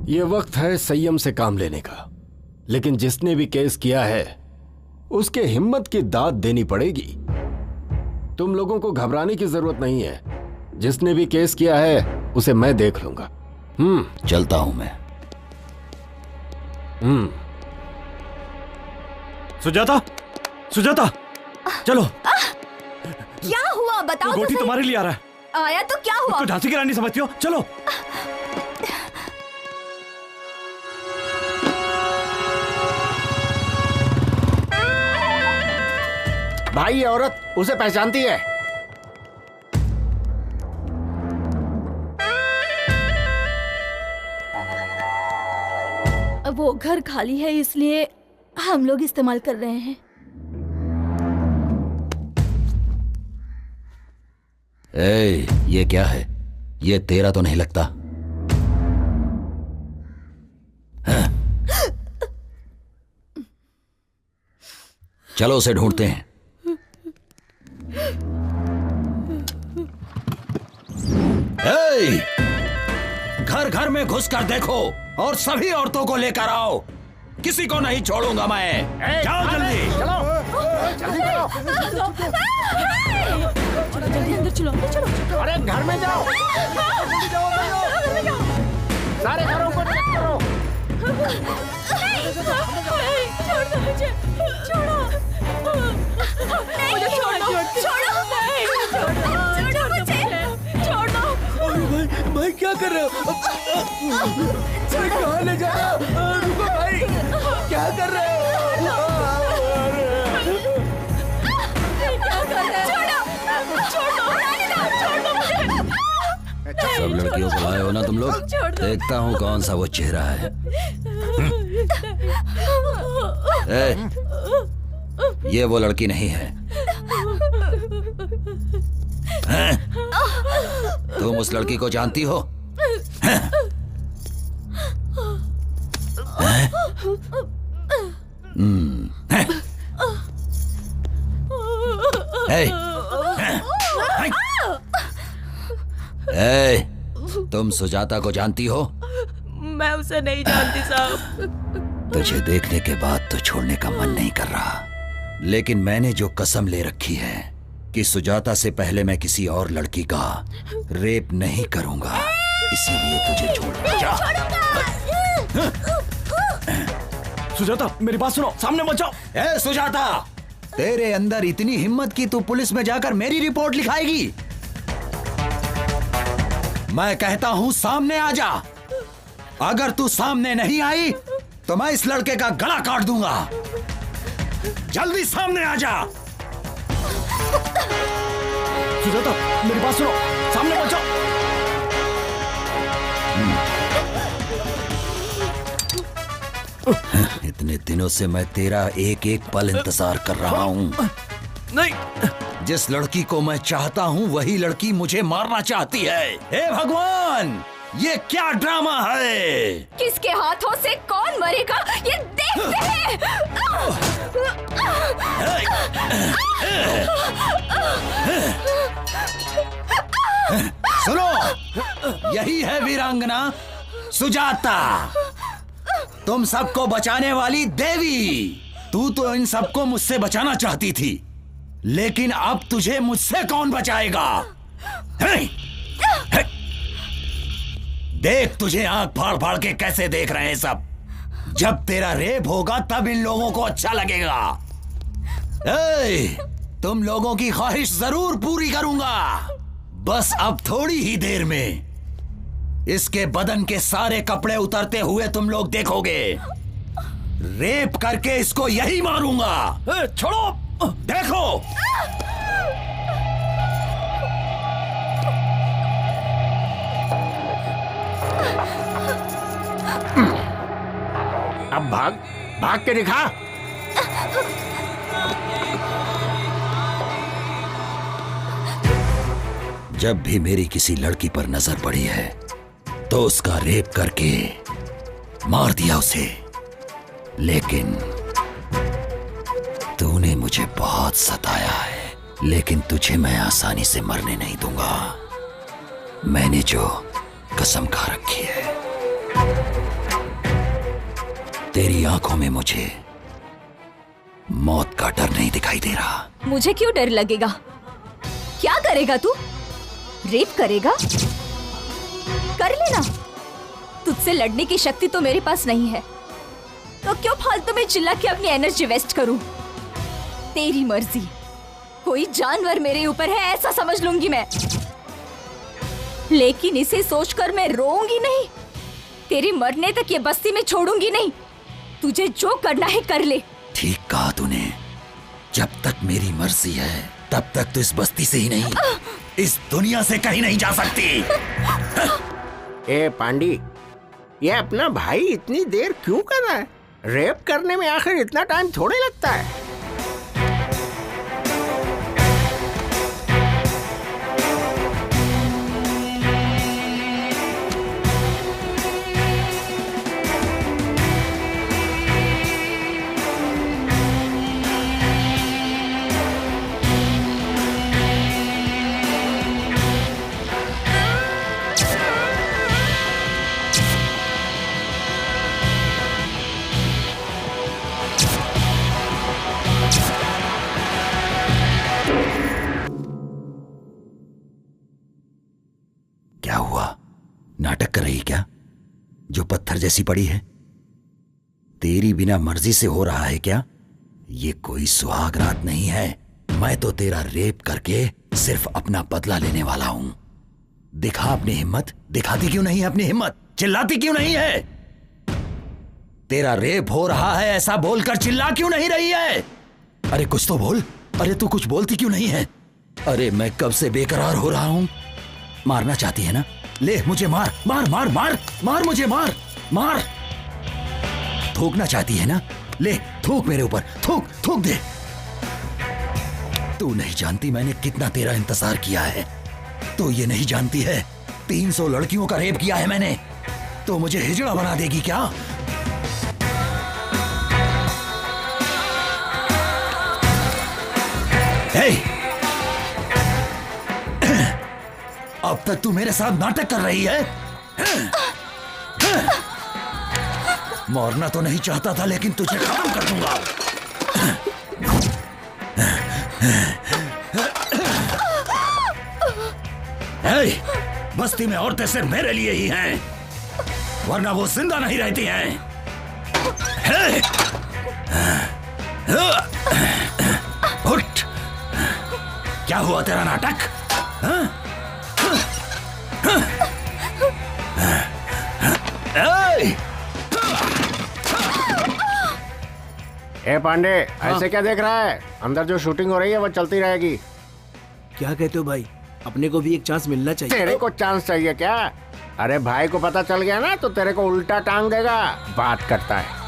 यह वक्त है संयम से काम लेने का, लेकिन जिसने भी केस किया है उसके हिम्मत की दाद देनी पड़ेगी। तुम लोगों को घबराने की जरूरत नहीं है। जिसने भी केस किया है उसे मैं देख लूंगा। चलता हूं मैं। सुजाता, सुजाता, चलो। क्या हुआ बताओ? गोटी तुम्हारे लिए आ रहा है। आया तो क्या हुआ? तो झांसी की रानी समझती हो? चलो। भाई ये औरत उसे पहचानती है। वो घर खाली है इसलिए हम लोग इस्तेमाल कर रहे हैं। ये क्या है? ये तेरा तो नहीं लगता। हाँ? चलो उसे ढूंढते हैं। घर घर में घुसकर देखो और सभी औरतों को लेकर आओ। किसी को नहीं छोड़ूंगा मैं। जाओ जल्दी। जल्दी अंदर चलो, अंदर चलो। अरे घर में जाओ, सारे घरों को चेक करो। छोड़ दो मुझे, छोड़ो मुझे, छोड़ो मुझे, छोड़ो। भाई क्या कर रहे हो? कहाँ ले जा रहे हो? रुको भाई, क्या कर रहे हो? सब लड़कियों को लाए हो ना तुम लोग? देखता हूँ कौन सा वो चेहरा है। ये वो लड़की नहीं है। तुम उस लड़की को जानती हो? तुम सुजाता को जानती हो? मैं उसे नहीं जानती साहब। तुझे देखने के बाद तो छोड़ने का मन नहीं कर रहा, लेकिन मैंने जो कसम ले रखी है कि सुजाता से पहले मैं किसी और लड़की का रेप नहीं करूंगा, इसीलिए तुझे छोड़ जा। सुजाता मेरी बात सुनो, सामने मत जाओ। ए सुजाता, तेरे अंदर इतनी हिम्मत कि तू पुलिस में जाकर मेरी रिपोर्ट लिखाएगी? मैं कहता हूं सामने आ जा। अगर तू सामने नहीं आई तो मैं इस लड़के का गला काट दूंगा। जल्दी सामने आ जा। सुजाता मेरी बात सुनो, सामने मत जाओ। इतने दिनों से मैं तेरा एक एक पल इंतजार कर रहा हूं। नहीं, जिस लड़की को मैं चाहता हूं वही लड़की मुझे मारना चाहती है। हे भगवान, ये क्या ड्रामा है? किसके हाथों से कौन मरेगा ये देखते हैं। सुनो, यही है वीरांगना सुजाता, तुम सबको बचाने वाली देवी। तू तो इन सबको मुझसे बचाना चाहती थी, लेकिन अब तुझे मुझसे कौन बचाएगा? देख तुझे आंख फाड़ फाड़ के कैसे देख रहे हैं सब। जब तेरा रेप होगा तब इन लोगों को अच्छा लगेगा। तुम लोगों की ख्वाहिश जरूर पूरी करूंगा। बस अब थोड़ी ही देर में इसके बदन के सारे कपड़े उतरते हुए तुम लोग देखोगे। रेप करके इसको यही मारूंगा। छोड़ो, देखो। अब भाग, भाग के दिखा। जब भी मेरी किसी लड़की पर नजर पड़ी है तो उसका रेप करके मार दिया उसे, लेकिन तूने मुझे बहुत सताया है, लेकिन तुझे मैं आसानी से मरने नहीं दूंगा। मैंने जो कसम खा रखी है। तेरी आंखों में मुझे मौत का डर नहीं दिखाई दे रहा। मुझे क्यों डर लगेगा? क्या करेगा तू? रेप करेगा? कर लेना। तुझसे लड़ने की शक्ति तो मेरे पास नहीं है, तो क्यों फालतू में चिल्ला के अपनी एनर्जी वेस्ट करूं? तेरी मर्जी। कोई जानवर मेरे ऊपर है ऐसा समझ लूंगी मैं, लेकिन इसे सोचकर मैं रोऊंगी नहीं। तेरे मरने तक ये बस्ती में छोड़ूंगी नहीं। तुझे जो करना है कर ले। ठीक कहा तूने। जब तक मेरी मर्जी है तब तक तो इस बस्ती से ही नहीं, इस दुनिया से कहीं नहीं जा सकती। ए पांडी, ये अपना भाई इतनी देर क्यों कर रहा है? रेप करने में आखिर इतना टाइम थोड़े लगता है। नाटक कर रही क्या? जो पत्थर जैसी पड़ी है तेरी बिना मर्जी से हो रहा है क्या? ये कोई सुहाग रात नहीं है। मैं तो तेरा रेप करके सिर्फ अपना बदला लेने वाला हूं। दिखा अपनी हिम्मत। दिखाती क्यों नहीं है अपनी हिम्मत? चिल्लाती क्यों नहीं है? तेरा रेप हो रहा है ऐसा बोलकर चिल्ला क्यों नहीं रही है? अरे कुछ तो बोल। अरे तू कुछ बोलती क्यों नहीं है? अरे मैं कब से बेकरार हो रहा हूं। मारना चाहती है ना? ले मुझे मार मार मार मार मार, मुझे मार मार। थूकना चाहती है ना? ले थूक मेरे ऊपर, थूक थूक दे। तू नहीं जानती मैंने कितना तेरा इंतजार किया है। तो ये नहीं जानती है 300 लड़कियों का रेप किया है मैंने। तो मुझे हिजड़ा बना देगी क्या? हे! अब तक तू मेरे साथ नाटक कर रही है? मरना तो नहीं चाहता था, लेकिन तुझे खत्म कर दूंगा। बस्ती में औरतें सिर्फ मेरे लिए ही हैं, वरना वो जिंदा नहीं रहती हैं। उठ, क्या हुआ तेरा नाटक? ए पांडे, ऐसे क्या देख रहा है? अंदर जो शूटिंग हो रही है वो चलती रहेगी। क्या कहते हो भाई? अपने को भी एक चांस मिलना चाहिए। तेरे को चांस चाहिए क्या? अरे भाई को पता चल गया ना तो तेरे को उल्टा टांग देगा। बात करता है।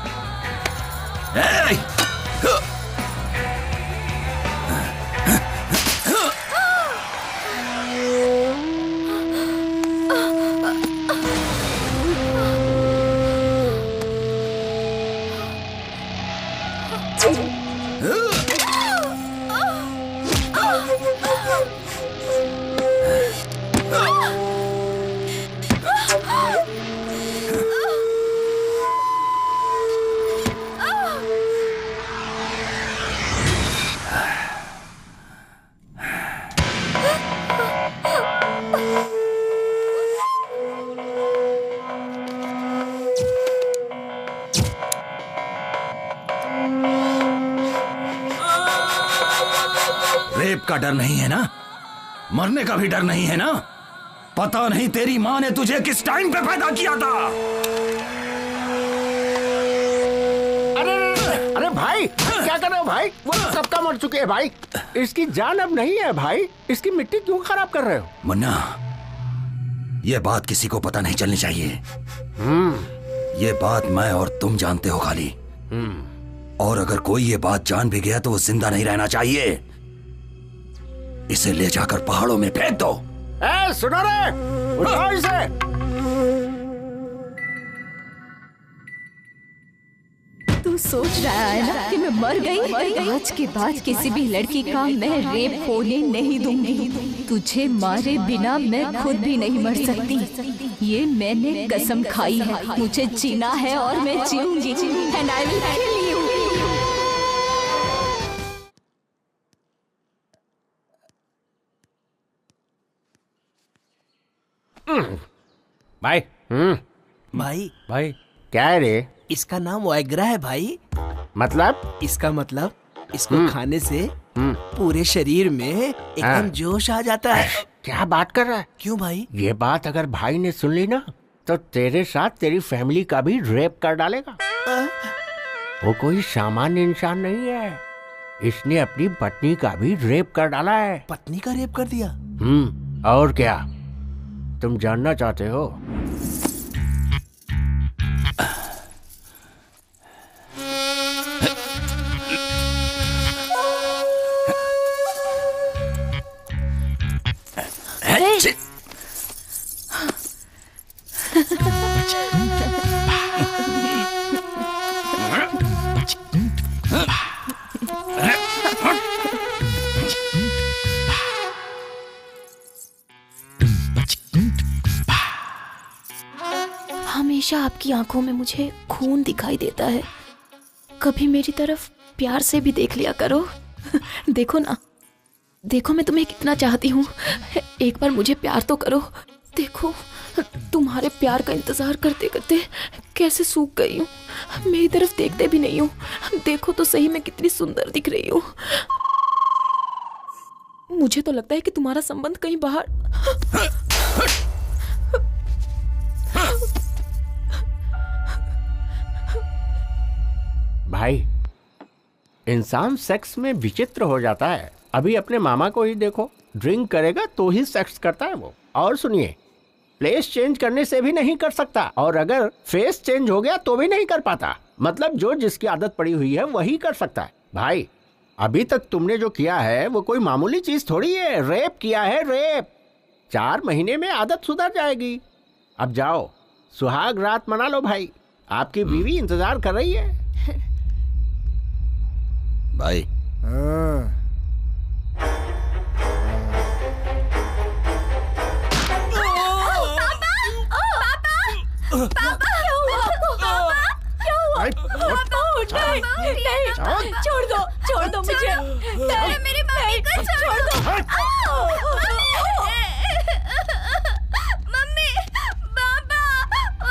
रेप का डर नहीं है ना? मरने का भी डर नहीं है ना? पता नहीं तेरी माँ ने तुझे किस टाइम पे पैदा किया था। अरे भाई, क्या कर रहे हो भाई? वो सबका मर चुके हैं भाई। इसकी जान अब नहीं है भाई। इसकी मिट्टी क्यों खराब कर रहे हो? मुन्ना, ये बात किसी को पता नहीं चलनी चाहिए। ये बात मैं और तुम जानते हो खाली। और अगर कोई ये बात जान भी गया तो वो जिंदा नहीं रहना चाहिए। इसे ले जाकर पहाड़ों में फेंक दो। सुनो रे, उठाओ इसे। तू सोच रहा है ना कि मैं मर गई? आज के बाद किसी भी लड़की का मैं रेप होने नहीं दूंगी। तुझे मारे बिना मैं खुद भी नहीं मर सकती। ये मैंने कसम खाई है। मुझे जीना है और मैं जीऊंगी। And I will kill you. भाई भाई भाई क्या है रे? इसका नाम वाइग्रा है भाई। मतलब? इसका मतलब इसको खाने से पूरे शरीर में एकदम जोश आ जाता है। क्या बात कर रहा है? क्यों भाई? ये बात अगर भाई ने सुन ली ना तो तेरे साथ तेरी फैमिली का भी रेप कर डालेगा। वो कोई सामान्य इंसान नहीं है। इसने अपनी पत्नी का भी रेप कर डाला है। पत्नी का रेप कर दिया? और क्या? तुम जानना चाहते हो? हमेशा आपकी आंखों में मुझे खून दिखाई देता है। कभी मेरी तरफ प्यार से भी देख लिया करो। देखो ना, देखो मैं तुम्हें कितना चाहती हूँ। एक बार मुझे प्यार तो करो। देखो, तुम्हारे प्यार का इंतजार करते करते कैसे सूख गई हूँ। मेरी तरफ देखते भी नहीं हो। देखो तो सही मैं कितनी सुंदर दिख रही हूँ। मुझे तो लगता है कि तुम्हारा संबंध कहीं बाहर। भाई, इंसान सेक्स में विचित्र हो जाता है। अभी अपने मामा को ही देखो, ड्रिंक करेगा तो ही सेक्स करता है वो। और सुनिए, प्लेस चेंज करने से भी नहीं कर सकता, और अगर फेस चेंज हो गया तो भी नहीं कर पाता। मतलब जो जिसकी आदत पड़ी हुई है वही कर सकता है। भाई, अभी तक तुमने जो किया है वो कोई मामूली चीज थोड़ी है। रेप किया है, रेप। 4 महीने में आदत सुधर जाएगी। अब जाओ, सुहाग रात मना लो भाई। आपकी बीवी इंतजार कर रही है। भाई, पापा, क्या हुआ आपको? पापा, क्या नहीं, छोड़ दो मुझे। मेरी मम्मी को छोड़ दो। मम्मी, पापा,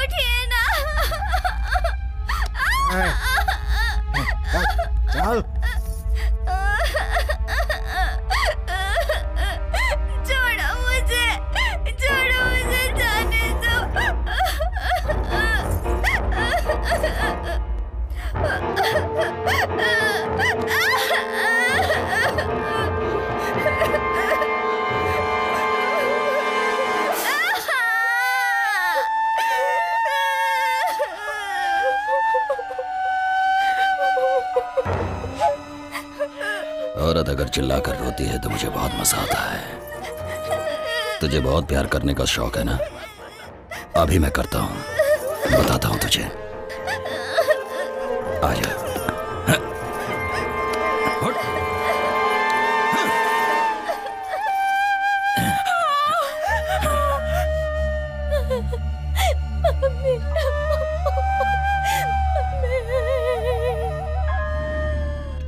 उठिए ना। चल। छोड़ो मुझे जाने दो। औरत अगर चिल्लाकर रोती है तो मुझे बहुत मजा आता है। तुझे बहुत प्यार करने का शौक है ना? अभी मैं करता हूँ, बताता हूँ तुझे। आजा।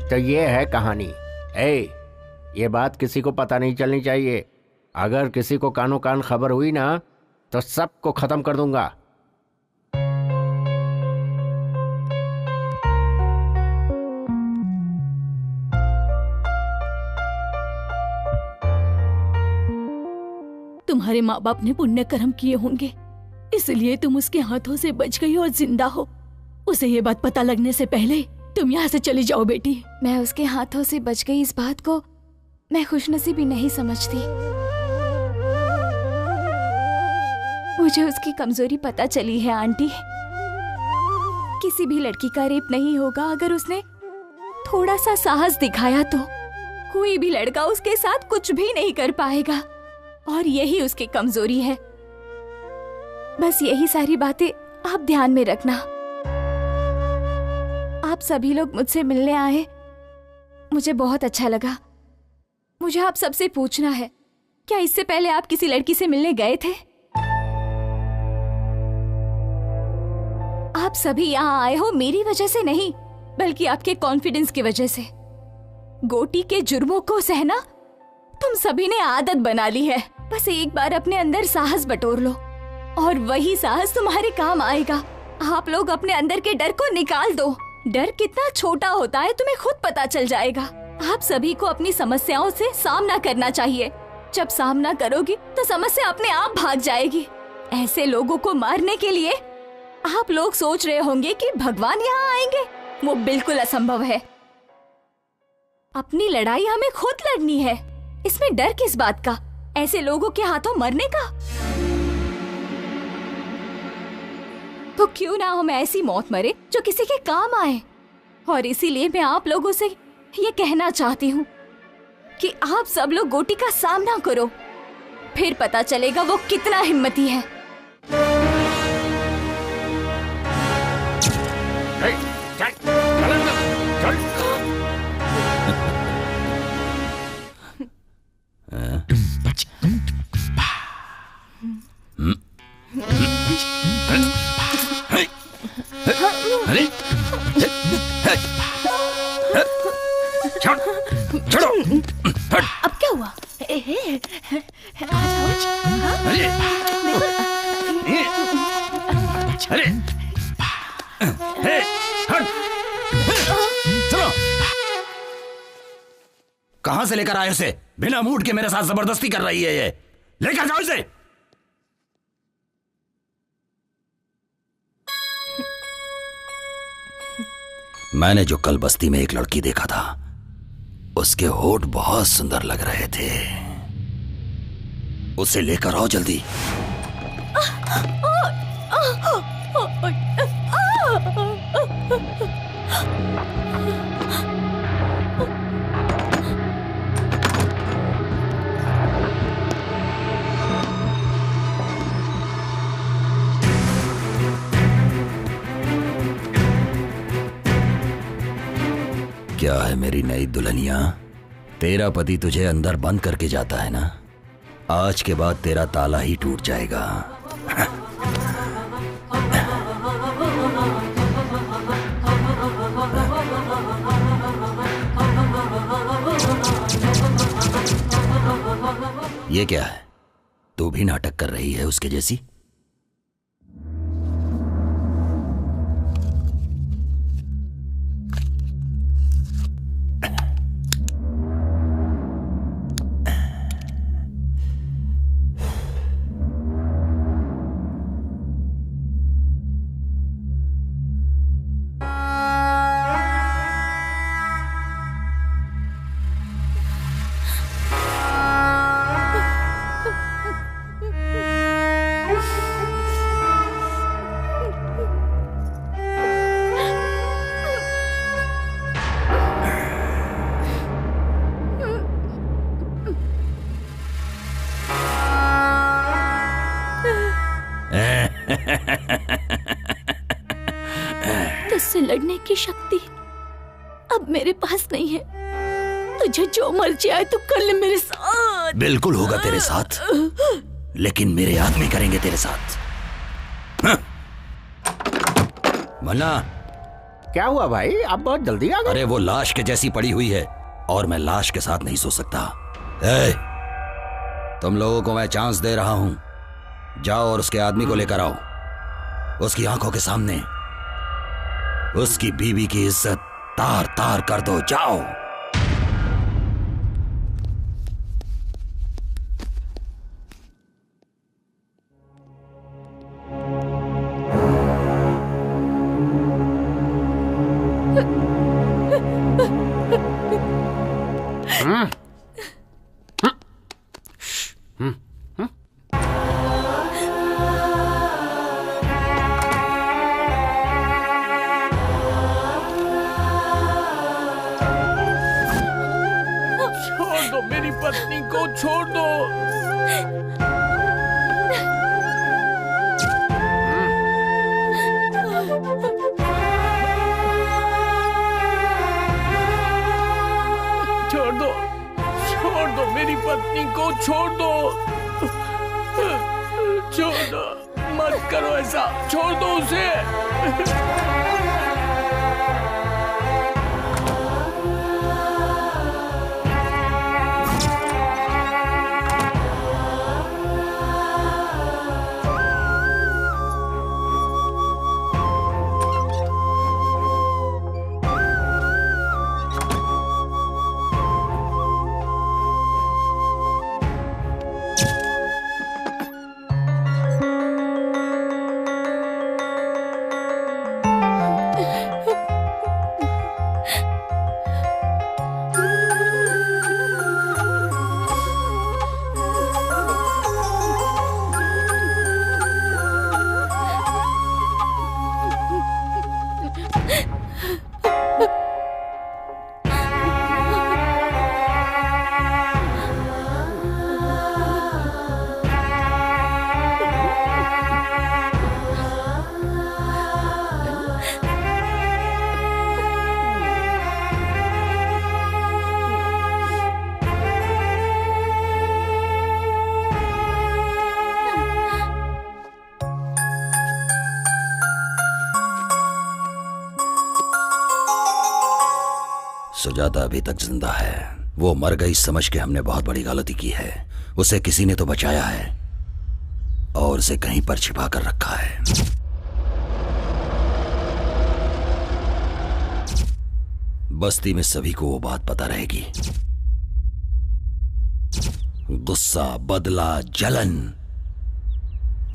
तो ये है कहानी। ये बात किसी को पता नहीं चलनी चाहिए। अगर किसी को कानो कान खबर हुई ना तो सबको खत्म कर दूंगा। तुम्हारे माँ बाप ने पुण्य कर्म किए होंगे, इसलिए तुम उसके हाथों से बच गई और जिंदा हो। उसे ये बात पता लगने से पहले तुम यहाँ से चली जाओ बेटी। मैं उसके हाथों से बच गई इस बात को मैं खुशनसीबी नहीं समझती। मुझे उसकी कमजोरी पता चली है आंटी। किसी भी लड़की का रेप नहीं होगा अगर उसने थोड़ा सा साहस दिखाया तो कोई भी लड़का उसके साथ कुछ भी नहीं कर पाएगा, और यही उसकी कमजोरी है। बस यही सारी बातें आप ध्यान में रखना। आप सभी लोग मुझसे मिलने आए, मुझे बहुत अच्छा लगा। मुझे आप सबसे पूछना है, क्या इससे पहले आप किसी लड़की से मिलने गए थे? आप सभी यहाँ आए हो मेरी वजह से नहीं, बल्कि आपके कॉन्फिडेंस की वजह से। गोटी के जुर्मों को सहना तुम सभी ने आदत बना ली है। बस एक बार अपने अंदर साहस बटोर लो और वही साहस तुम्हारे काम आएगा। आप लोग अपने अंदर के डर को निकाल दो। डर कितना छोटा होता है तुम्हें खुद पता चल जाएगा। आप सभी को अपनी समस्याओं से सामना करना चाहिए। जब सामना करोगी तो समस्या अपने आप भाग जाएगी। ऐसे लोगों को मारने के लिए आप लोग सोच रहे होंगे कि भगवान यहाँ आएंगे, वो बिल्कुल असंभव है। अपनी लड़ाई हमें खुद लड़नी है, इसमें डर किस बात का? ऐसे लोगों के हाथों मरने का? तो क्यों ना हम ऐसी मौत मरे जो किसी के काम आए। और इसीलिए मैं आप लोगों से ये कहना चाहती हूँ कि आप सब लोग गोटी का सामना करो, फिर पता चलेगा वो कितना हिम्मती है। छोड़ो। अब क्या हुआ? चलो। कहां से लेकर आए उसे? बिना मूड के मेरे साथ जबरदस्ती कर रही है ये। लेकर जाओ इसे। मैंने जो कल बस्ती में एक लड़की देखा था, उसके होठ बहुत सुंदर लग रहे थे। उसे लेकर आओ जल्दी। क्या है मेरी नई दुल्हनिया? तेरा पति तुझे अंदर बंद करके जाता है ना? आज के बाद तेरा ताला ही टूट जाएगा। ये क्या है? तू भी नाटक कर रही है उसके जैसी? तुझसे लड़ने की शक्ति अब मेरे पास नहीं है। तुझे जो मर्जी आए तो कर ले मेरे साथ। बिल्कुल होगा तेरे साथ, लेकिन मेरे आदमी करेंगे तेरे साथ। हाँ। मन्ना, क्या हुआ भाई? आप बहुत जल्दी आ गए। अरे वो लाश के जैसी पड़ी हुई है और मैं लाश के साथ नहीं सो सकता। ए, तुम लोगों को मैं चांस दे रहा हूं, जाओ और उसके आदमी को लेकर आओ। उसकी आंखों के सामने उसकी बीवी की इज्जत तार तार कर दो। जाओ। पत्नी को छोड़ दो। छोड़ दो मेरी पत्नी को, छोड़ दो। छोड़ दो, मत करो ऐसा, छोड़ दो उसे। सुजाता अभी तक जिंदा है। वो मर गई समझ के हमने बहुत बड़ी गलती की है। उसे किसी ने तो बचाया है और उसे कहीं पर छिपा कर रखा है। बस्ती में सभी को वो बात पता रहेगी। गुस्सा, बदला, जलन,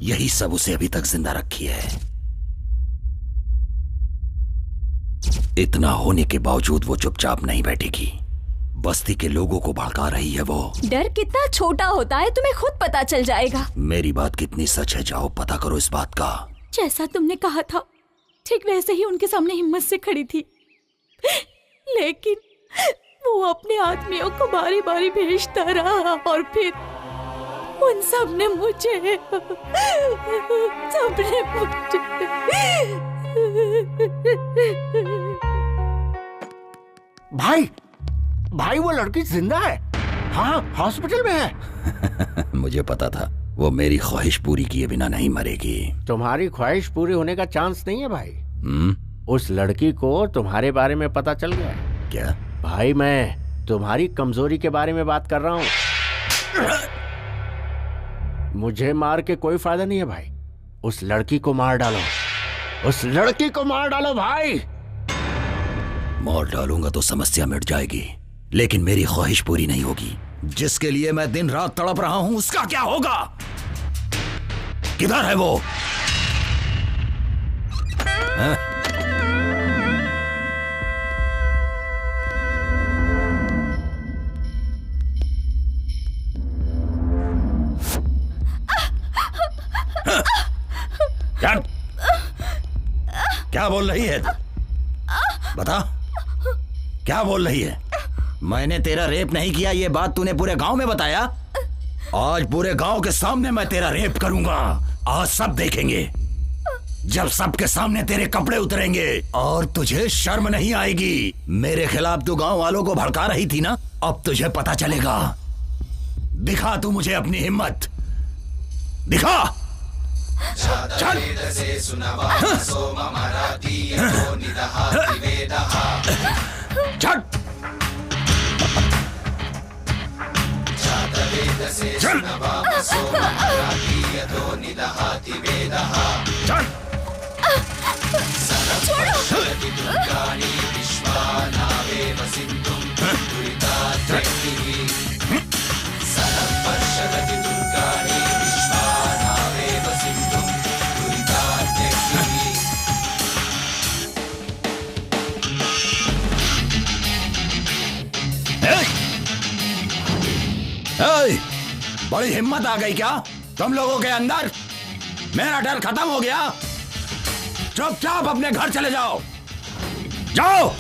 यही सब उसे अभी तक जिंदा रखी है। इतना होने के बावजूद वो चुपचाप नहीं बैठेगी। बस्ती के लोगों को भड़का रही है वो। डर कितना छोटा होता है तुम्हें खुद पता चल जाएगा। मेरी बात कितनी सच है, जाओ पता करो इस बात का। जैसा तुमने कहा था ठीक वैसे ही उनके सामने हिम्मत से खड़ी थी, लेकिन वो अपने आदमियों को बारी बारी भेजता रहा और फिर उन सब ने मुझे भाई वो लड़की जिंदा है। हाँ, हॉस्पिटल में है। मुझे पता था वो मेरी ख्वाहिश पूरी किए बिना नहीं मरेगी। तुम्हारी ख्वाहिश पूरी होने का चांस नहीं है भाई। उस लड़की को तुम्हारे बारे में पता चल गया। क्या? भाई मैं तुम्हारी कमजोरी के बारे में बात कर रहा हूँ। मुझे मार के कोई फायदा नहीं है भाई, उस लड़की को मार डालो, उस लड़की को मार डालो भाई। मार डालूंगा तो समस्या मिट जाएगी, लेकिन मेरी ख्वाहिश पूरी नहीं होगी। जिसके लिए मैं दिन रात तड़प रहा हूं उसका क्या होगा? किधर है वो? है? क्या बोल रही है तू? बता, क्या बोल रही है? मैंने तेरा रेप नहीं किया, ये बात तूने पूरे गांव में बताया। आज पूरे गांव के सामने मैं तेरा रेप करूंगा। आज सब देखेंगे, जब सबके सामने तेरे कपड़े उतरेंगे और तुझे शर्म नहीं आएगी। मेरे खिलाफ तू गांव वालों को भड़का रही थी ना, अब तुझे पता चलेगा। दिखा तू मुझे अपनी हिम्मत, दिखा। चल। चल। चल। चल। बड़ी हिम्मत आ गई क्या तुम लोगों के अंदर? मेरा डर खत्म हो गया। चुपचाप अपने घर चले जाओ, जाओ।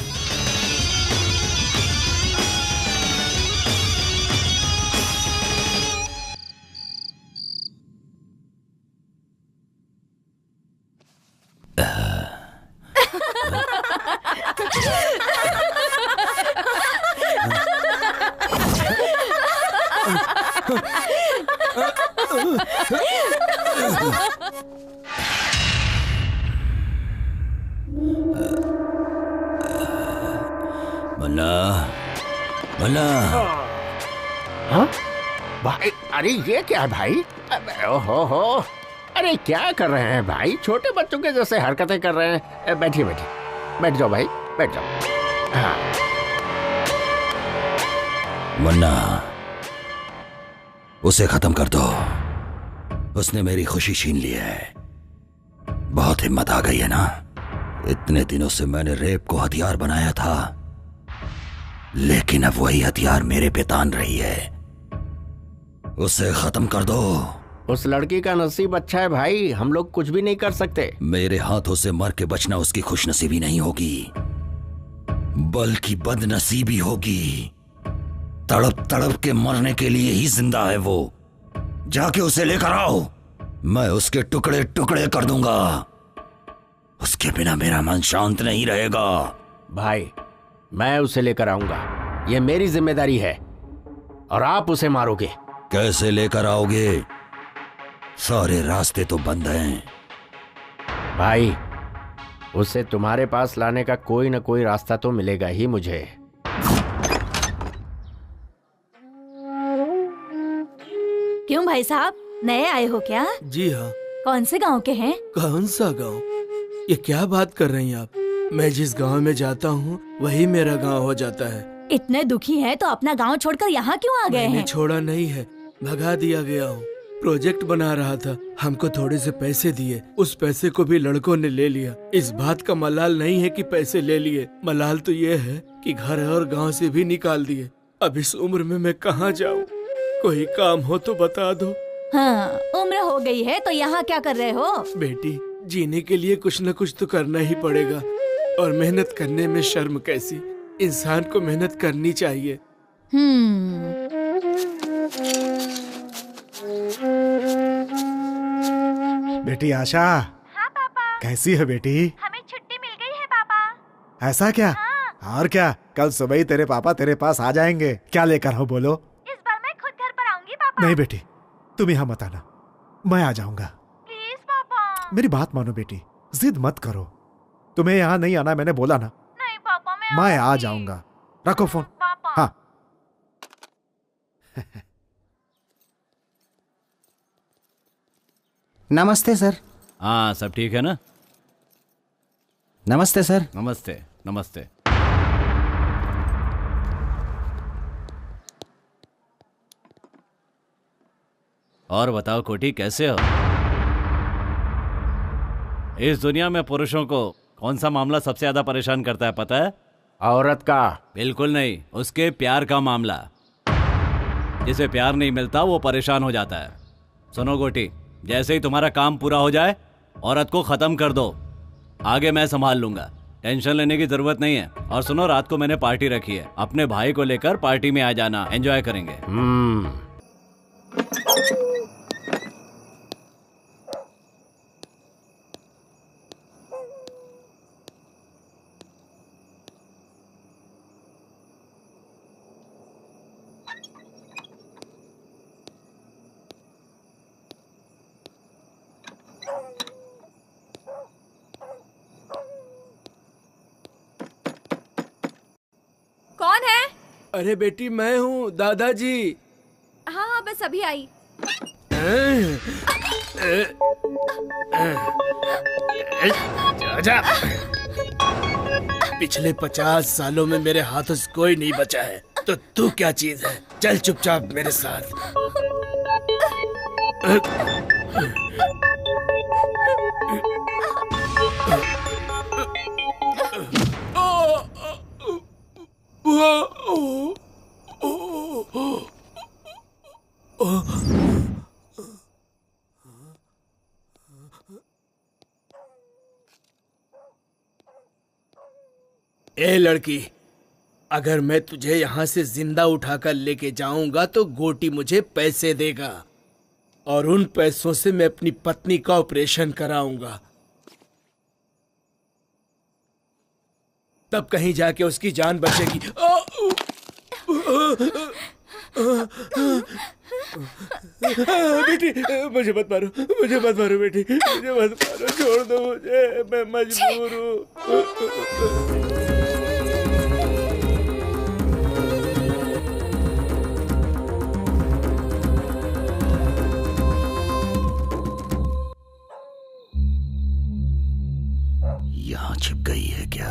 मन्ना, मन्ना। हाँ भाई, अरे ये क्या है भाई? ओहो, अरे क्या कर रहे हैं भाई? छोटे बच्चों के जैसे हरकतें कर रहे हैं। बैठिए बैठिए, बैठ जाओ भाई, बैठ जाओ। हाँ मन्ना, उसे खत्म कर दो। उसने मेरी खुशी छीन ली है। बहुत हिम्मत आ गई है ना? इतने दिनों से मैंने रेप को हथियार बनाया था, लेकिन अब वही हथियार मेरे पे तान रही है। उसे खत्म कर दो। उस लड़की का नसीब अच्छा है भाई, हम लोग कुछ भी नहीं कर सकते। मेरे हाथों से मर के बचना उसकी खुशनसीबी नहीं होगी, बल्कि बदनसीबी होगी। तड़प तड़प के मरने के लिए ही जिंदा है वो। जाके उसे लेकर आओ, मैं उसके टुकड़े टुकड़े कर दूंगा। उसके बिना मेरा मन शांत नहीं रहेगा। भाई मैं उसे लेकर आऊंगा, ये मेरी जिम्मेदारी है, और आप उसे मारोगे। कैसे लेकर आओगे? सारे रास्ते तो बंद हैं। भाई उसे तुम्हारे पास लाने का कोई ना कोई रास्ता तो मिलेगा ही मुझे। क्यों भाई साहब, नए आए हो क्या? जी हाँ। कौन से गांव के हैं? कौन सा गांव? ये क्या बात कर रही हैं आप? मैं जिस गांव में जाता हूँ वही मेरा गांव हो जाता है। इतने दुखी हैं तो अपना गांव छोड़कर यहाँ क्यों आ गए हैं? छोड़ा नहीं है, भगा दिया गया हूँ। प्रोजेक्ट बना रहा था, हमको थोड़े से पैसे दिए, उस पैसे को भी लड़कों ने ले लिया। इस बात का मलाल नहीं है कि पैसे ले लिए, मलाल तो ये है कि घर और गांव से भी निकाल दिए। अब इस उम्र में मैं कहाँ जाऊँ? कोई काम हो तो बता दो। हाँ, उम्र हो गई है तो यहाँ क्या कर रहे हो? बेटी, जीने के लिए कुछ न कुछ तो करना ही पड़ेगा, और मेहनत करने में शर्म कैसी? इंसान को मेहनत करनी चाहिए। बेटी आशा। हाँ पापा। कैसी है बेटी? हमें छुट्टी मिल गई है पापा। ऐसा क्या? हाँ। और क्या, कल सुबह ही तेरे पापा तेरे पास आ जाएंगे। क्या लेकर हो बोलो? इस बार मैं खुद घर पर आऊंगी पापा। नहीं बेटी, तुम यहाँ मत आना, मैं आ जाऊंगा। प्लीज पापा। मेरी बात मानो बेटी, जिद मत करो। तुम्हें यहाँ नहीं आना मैंने बोला ना। नहीं पापा, मैं आ जाऊंगा। रखो फोन। पापा। हाँ। नमस्ते सर। हाँ, सब ठीक है ना? नमस्ते सर। नमस्ते नमस्ते। और बताओ कोटी, कैसे हो? इस दुनिया में पुरुषों को कौन सा मामला सबसे ज्यादा परेशान करता है पता है? औरत का। बिल्कुल नहीं, उसके प्यार का मामला। जिसे प्यार नहीं मिलता वो परेशान हो जाता है। सुनो गोटी, जैसे ही तुम्हारा काम पूरा हो जाए औरत को खत्म कर दो, आगे मैं संभाल लूंगा। टेंशन लेने की जरूरत नहीं है। और सुनो, रात को मैंने पार्टी रखी है, अपने भाई को लेकर पार्टी में आ जाना, एंजॉय करेंगे। कौन है? अरे बेटी, मैं हूँ, दादाजी। हाँ हाँ, बस अभी आई। जा। पिछले 50 सालों में मेरे हाथों से कोई नहीं बचा है, तो तू क्या चीज है? चल चुपचाप मेरे साथ। ए लड़की, अगर मैं तुझे यहाँ से जिंदा उठाकर लेके जाऊंगा तो गोटी मुझे पैसे देगा और उन पैसों से मैं अपनी पत्नी का ऑपरेशन कराऊंगा। तब कहीं जाके उसकी जान बचेगी। बेटी, मुझे मत मारो, मुझे मत मारो बेटी, मुझे मत मारो, छोड़ दो मुझे, मैं मजबूर हूँ। यहाँ छिप गई है क्या?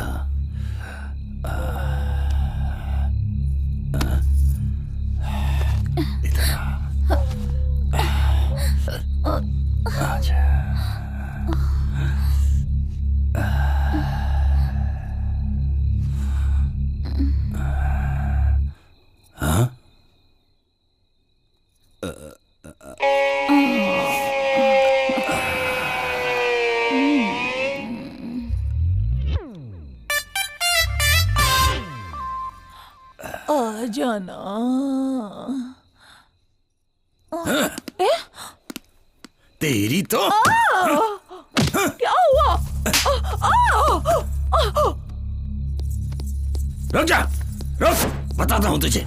इधर आजा। हाँ? आ जाना। तेरी तो क्या हुआ? रुक जा, रुक, बताता हूं तुझे।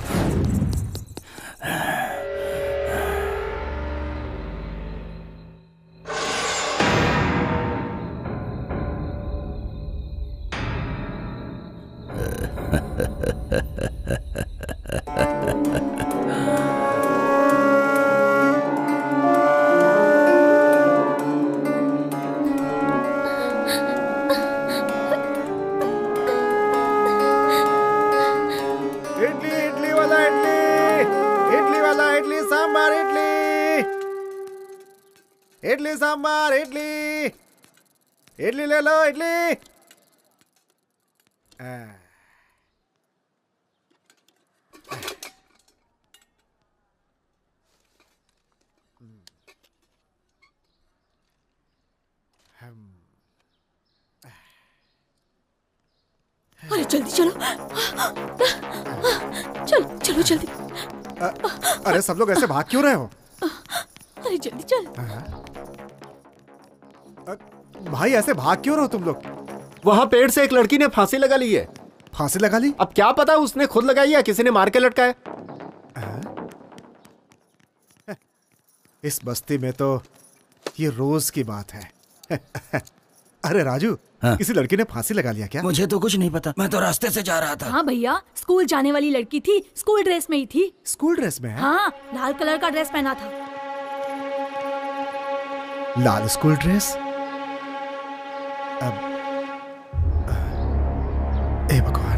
इडली सांबार, इडली इडली ले लो, इडली। अरे जल्दी चलो, चलो चलो जल्दी। अरे सब लोग ऐसे भाग क्यों रहे हो? अरे जल्दी चल। भाई ऐसे भाग क्यों रहे हो तुम लोग? वहाँ पेड़ से एक लड़की ने फांसी लगा ली है। फांसी लगा ली? अब क्या पता उसने खुद लगाई या किसी ने मार के लटकाया। इस बस्ती में तो ये रोज की बात है। अरे राजू, हाँ? किसी लड़की ने फांसी लगा लिया क्या? मुझे तो कुछ नहीं पता, मैं तो रास्ते से जा रहा था। हाँ भैया, स्कूल जाने वाली लड़की थी, स्कूल ड्रेस में ही थी। स्कूल ड्रेस में है? हाँ, लाल कलर का ड्रेस पहना था। लाल स्कूल ड्रेस। अब ए भगवान,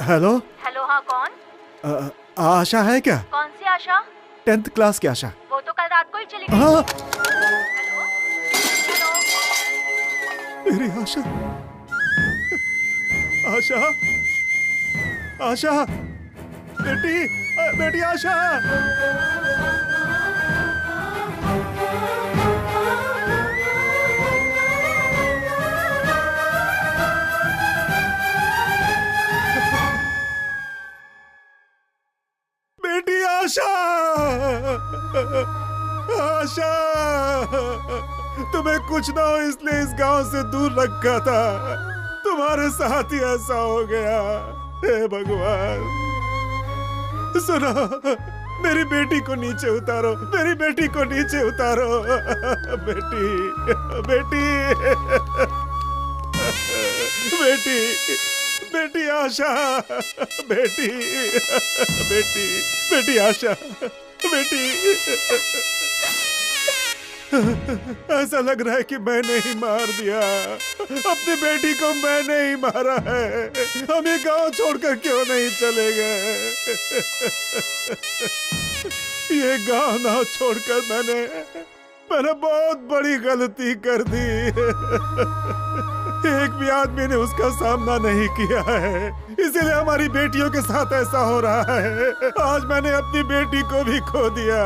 हेलो। हेलो, हाँ कौन? आशा है क्या? कौन सी आशा? 10th क्लास की आशा। वो तो कल रात को ही चली गई। हाँ। Hello, hello. मेरी आशा, आशा, आशा, बेटी, बेटी आशा। बेटी आशा, आशा, तुम्हें कुछ ना हो इसलिए इस गांव से दूर रखा था, तुम्हारे साथ ही ऐसा हो गया। हे भगवान, सुनो, मेरी बेटी को नीचे उतारो, मेरी बेटी को नीचे उतारो। बेटी, बेटी, बेटी, बेटी आशा, बेटी, बेटी, बेटी आशा, बेटी। ऐसा लग रहा है कि मैंने ही मार दिया, अपनी बेटी को मैंने ही मारा है। हम ये गांव छोड़कर क्यों नहीं चले गए? ये गांव ना छोड़कर मैंने बहुत बड़ी गलती कर दी। एक भी आदमी ने उसका सामना नहीं किया है, इसीलिए हमारी बेटियों के साथ ऐसा हो रहा है। आज मैंने अपनी बेटी को भी खो दिया।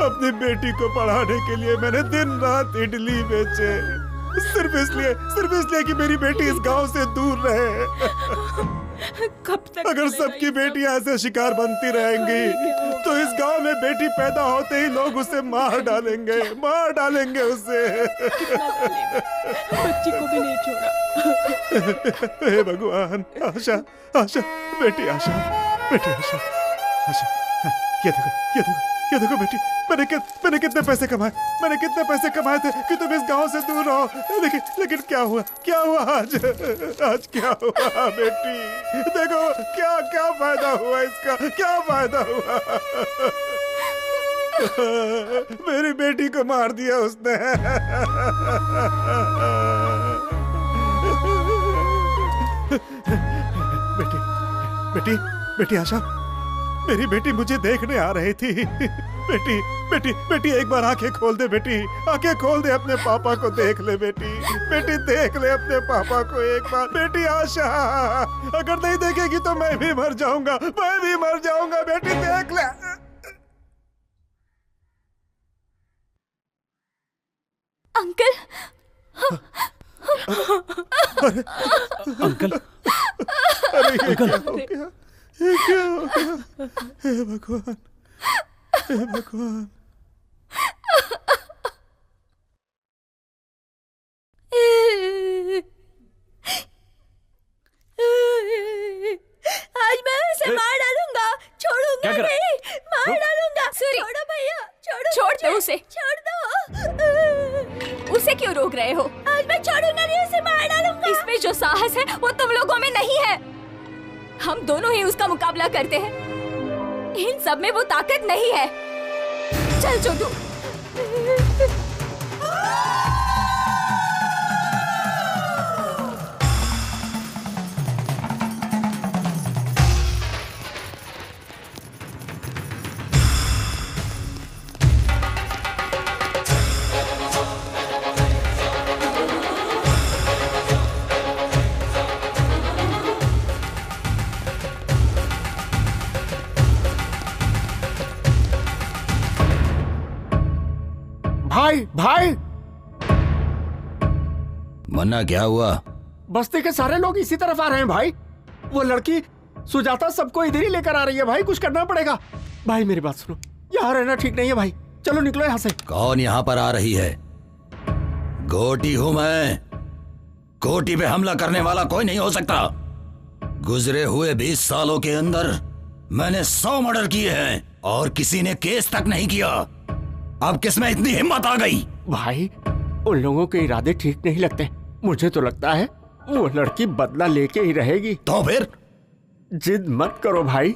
अपनी बेटी को पढ़ाने के लिए मैंने दिन रात इडली बेचे, सिर्फ इसलिए कि मेरी बेटी इस गांव से दूर रहे। कब तक अगर सबकी बेटियां ऐसे शिकार बनती रहेंगी तो इस गांव में बेटी पैदा होते ही लोग उसे मार डालेंगे उसे। बच्ची को भी नहीं छोड़ा। हे भगवान, आशा, आशा, बेटी आशा, बेटी आशा, आशा, ये देखो बेटी, मैंने कितने पैसे कमाए थे कि तुम इस गांव से दूर रहो। लेकिन क्या हुआ आज क्या हुआ बेटी? देखो क्या फायदा हुआ इसका, क्या फायदा हुआ? मेरी बेटी को मार दिया उसने। बेटी आशा, मेरी बेटी मुझे देखने आ रही थी। बेटी एक बार आंखें खोल दे बेटी, आंखें खोल दे, अपने पापा को देख ले बेटी, देख ले अपने पापा को एक बार। बेटी आशा, अगर नहीं देखेगी तो मैं भी मर जाऊंगा बेटी, देख ले। अंकल, अंकल, अरे क्या हो गया? हे भगवान, हे भगवान। आज मैं उसे मार डालूंगा, छोड़ूंगा नहीं, मार डालूंगा। छोड़ो भैया, छोड़ दो उसे, छोड़ दो। उसे क्यों रोक रहे हो? आज मैं छोड़ूंगा नहीं, उसे मार डालूंगा। इसमें जो साहस है वो तुम लोगों में नहीं है। हम दोनों ही उसका मुकाबला करते हैं, इन सब में वो ताकत नहीं है। चल छोटू। भाई, मन्ना, क्या हुआ? बस्ती के सारे लोग इसी तरफ आ रहे हैं भाई। वो लड़की सुजाता सबको इधर ही लेकर आ रही है भाई, कुछ करना पड़ेगा। भाई मेरी बात सुनो, यहाँ रहना ठीक नहीं है भाई, चलो निकलो यहाँ से। कौन यहाँ पर आ रही है? गोटी हूं मैं, कोटी पे हमला करने वाला कोई नहीं हो सकता। गुजरे हुए 20 सालों के अंदर मैंने 100 मर्डर किए हैं और किसी ने केस तक नहीं किया। अब किसमें इतनी हिम्मत आ गई? भाई, उन लोगों के इरादे ठीक नहीं लगते। मुझे तो लगता है वो लड़की बदला लेके ही रहेगी। तो फिर? जिद मत करो भाई,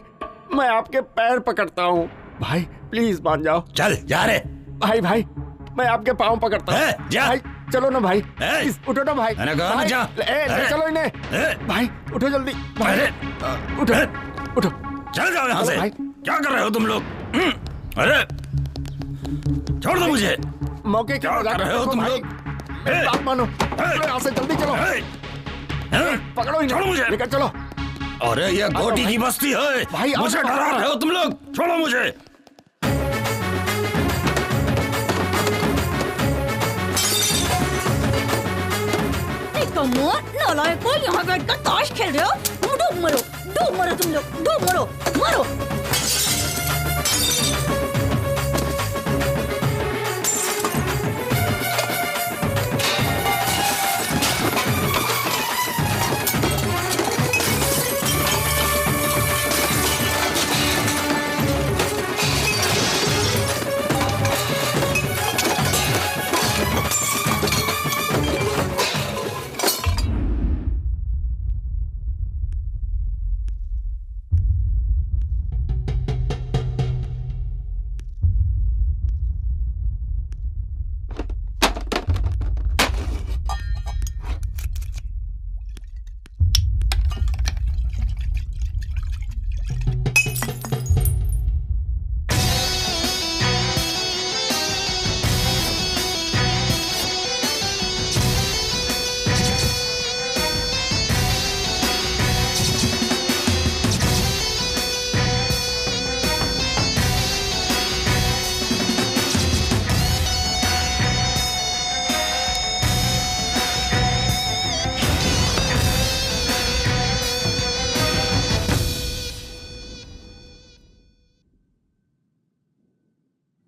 मैं आपके पैर पकड़ता हूँ। भाई प्लीज मान जाओ। चल जा रे। भाई भाई, मैं आपके पाँव पकड़ता हूँ। भाई चलो ना भाई, उठो ना भाई। मैंने कहा ना जा। ले चलो इन्हें। भाई उठो जल्दी। भाई उठो उठो। चल जाओ यहाँ से। क्या कर रहे हो तुम लोग? अरे छोड़ दो मुझे। मौके क्या कर रहे हो तुम लोग? बात मानो, यहाँ से जल्दी चलो। पकड़ो इन्हें, छोड़ो मुझे। लेकर चलो। अरे ये गोटी की बस्ती है भाई, मुझे डरा रहे हो तुम लोग। छोड़ो मुझे। नालायकों, यहाँ बैठकर ताश खेल रहे हो। डूब मरो तुम लोग, डूब मरो, मरो।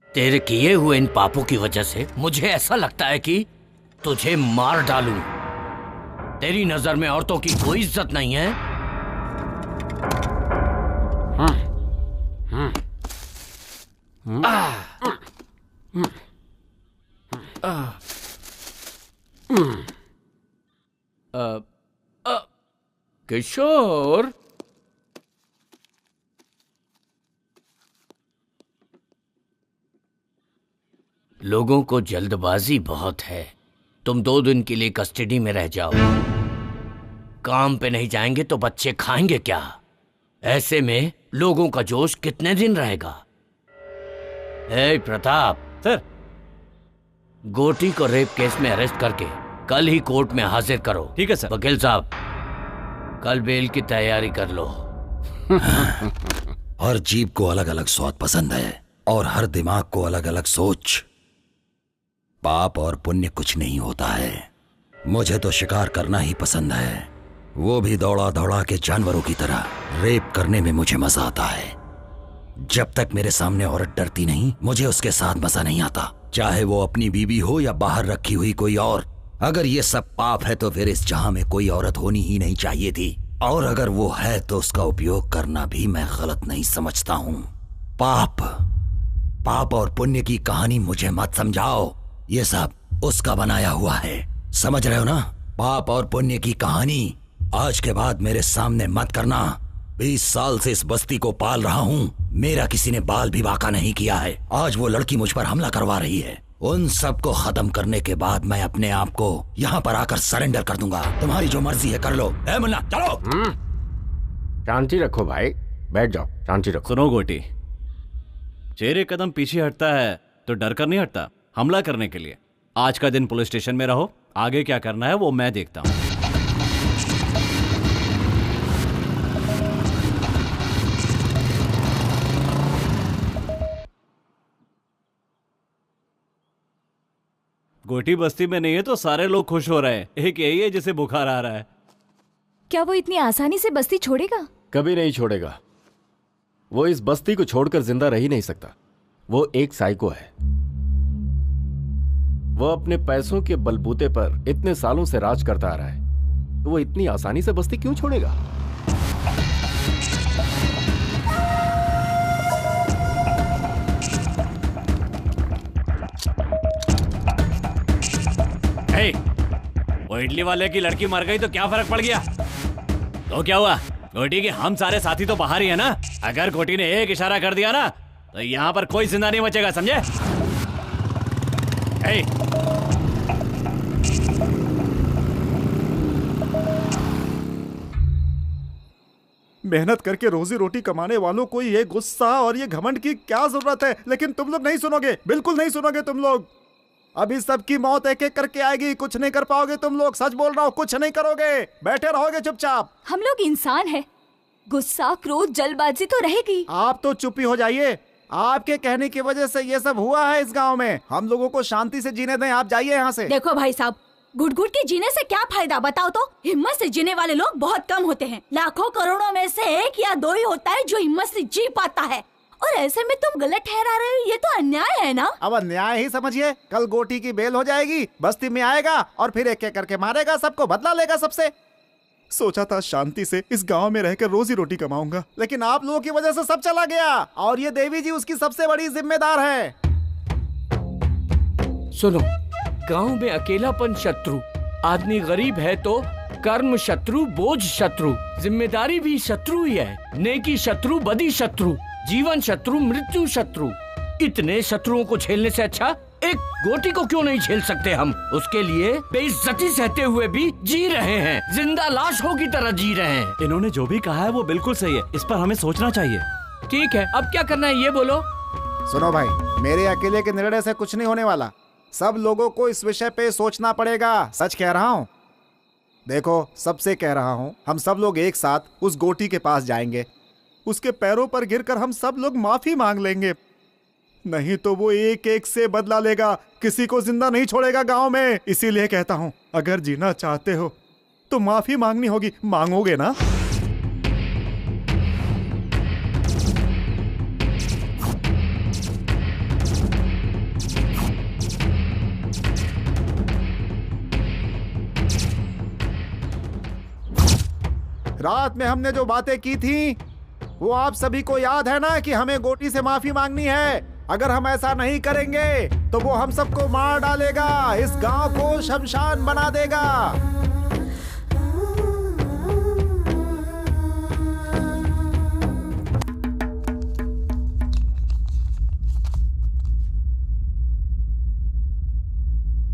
तेरे किए हुए इन पापों की वजह से मुझे ऐसा लगता है कि तुझे मार डालूं। तेरी नजर में औरतों की कोई इज्जत नहीं है। किशोर, लोगों को जल्दबाजी बहुत है। तुम 2 दिन के लिए कस्टडी में रह जाओ। काम पे नहीं जाएंगे तो बच्चे खाएंगे क्या? ऐसे में लोगों का जोश कितने दिन रहेगा? ए प्रताप सर, गोटी को रेप केस में अरेस्ट करके कल ही कोर्ट में हाजिर करो। ठीक है सर। वकील साहब, कल बेल की तैयारी कर लो। हर जीभ को अलग अलग स्वाद पसंद है और हर दिमाग को अलग अलग सोच। पाप और पुण्य कुछ नहीं होता है। मुझे तो शिकार करना ही पसंद है, वो भी दौड़ा दौड़ा के जानवरों की तरह। रेप करने में मुझे मजा आता है। जब तक मेरे सामने औरत डरती नहीं, मुझे उसके साथ मजा नहीं आता, चाहे वो अपनी बीवी हो या बाहर रखी हुई कोई और। अगर ये सब पाप है तो फिर इस जहां में कोई औरत होनी ही नहीं चाहिए थी, और अगर वो है तो उसका उपयोग करना भी मैं गलत नहीं समझता हूं। पाप और पुण्य की कहानी मुझे मत समझाओ, ये सब उसका बनाया हुआ है। समझ रहे हो ना? पाप और पुण्य की कहानी आज के बाद मेरे सामने मत करना। 20 साल से इस बस्ती को पाल रहा हूँ, मेरा किसी ने बाल भी बांका नहीं किया है। आज वो लड़की मुझ पर हमला करवा रही है। उन सब को खत्म करने के बाद मैं अपने आप को यहाँ पर आकर सरेंडर कर दूंगा। तुम्हारी जो मर्जी है कर लो। ए मुन्ना चलो। शांति रखो भाई, बैठ जाओ, शांति रखो। सुनो गोटी, चेहरे कदम पीछे हटता है तो डर कर नहीं हटता, हमला करने के लिए। आज का दिन पुलिस स्टेशन में रहो, आगे क्या करना है वो मैं देखता हूँ। गोटी बस्ती में नहीं है तो सारे लोग खुश हो रहे हैं। एक यही है जिसे बुखार आ रहा है। क्या वो इतनी आसानी से बस्ती छोड़ेगा? कभी नहीं छोड़ेगा। वो इस बस्ती को छोड़कर जिंदा रह ही नहीं सकता। वो एक साइको है। वो अपने पैसों के बलबूते पर इतने सालों से राज करता आ रहा है। तो वो इतनी आसानी से बस्ती क्यों छोड़ेगा? हे, वो इडली वाले की लड़की मर गई तो क्या फर्क पड़ गया? तो क्या हुआ? कोटी के हम सारे साथी तो बाहर ही है ना। अगर कोटी ने एक इशारा कर दिया ना तो यहाँ पर कोई जिंदा नहीं बचेगा, समझे? हे, मेहनत करके रोजी रोटी कमाने वालों को ये गुस्सा और ये घमंड की क्या जरूरत है? लेकिन तुम लोग नहीं सुनोगे, बिल्कुल नहीं सुनोगे तुम लोग। अभी सबकी मौत एक एक करके आएगी, कुछ नहीं कर पाओगे तुम लोग। सच बोल रहा हूँ, कुछ नहीं करोगे, बैठे रहोगे चुपचाप। हम लोग इंसान हैं, गुस्सा क्रोध जल्दबाजी तो रहेगी। आप तो चुप ही हो जाइए। आपके कहने की वजह से ये सब हुआ है इस गांव में। हम लोगों को शांति से जीने दें, आप जाइए यहाँ से। देखो भाई साहब, घुट घुट के जीने से क्या फायदा बताओ तो? हिम्मत से जीने वाले लोग बहुत कम होते हैं। लाखों करोड़ों में से 1 या 2 ही होता है जो हिम्मत से जी पाता है। और ऐसे में तुम गलत ठहरा रहे हो, ये तो अन्याय है ना। अब अन्याय ही समझिए। कल गोटी की बेल हो जाएगी, बस्ती में आएगा और फिर एक एक करके मारेगा सबको, बदला लेगा सबसे। सोचा था शांति से इस गांव में रहकर रोजी रोटी कमाऊंगा, लेकिन आप लोगों की वजह से सब चला गया। और ये देवी जी उसकी सबसे बड़ी जिम्मेदार है। सुनो, गांव में अकेलापन शत्रु, आदमी गरीब है तो कर्म शत्रु, बोझ शत्रु, जिम्मेदारी भी शत्रु ही है। नेकी शत्रु, बदी शत्रु, जीवन शत्रु, मृत्यु शत्रु। इतने शत्रुओं को झेलने से अच्छा एक गोटी को क्यों नहीं झेल सकते हम? उसके लिए बेइज्जती सहते हुए भी जी रहे हैं, जिंदा लाशों की तरह जी रहे हैं। इन्होंने जो भी कहा है वो बिल्कुल सही है, इस पर हमें सोचना चाहिए। ठीक है, अब क्या करना है ये बोलो। सुनो भाई, मेरे अकेले के निर्णय से कुछ नहीं होने वाला। सब लोगों को इस विषय पे सोचना पड़ेगा। सच कह रहा हूँ। देखो, सबसे कह रहा हूँ, हम सब लोग एक साथ उस गोटी के पास जाएंगे। उसके पैरों पर गिरकर हम सब लोग माफी मांग लेंगे। नहीं तो वो एक एक से बदला लेगा, किसी को जिंदा नहीं छोड़ेगा गांव में। इसीलिए कहता हूं, अगर जीना चाहते हो तो माफी मांगनी होगी। मांगोगे ना? रात में हमने जो बातें की थी वो आप सभी को याद है ना, कि हमें गोटी से माफी मांगनी है। अगर हम ऐसा नहीं करेंगे तो वो हम सबको मार डालेगा, इस गांव को शमशान बना देगा।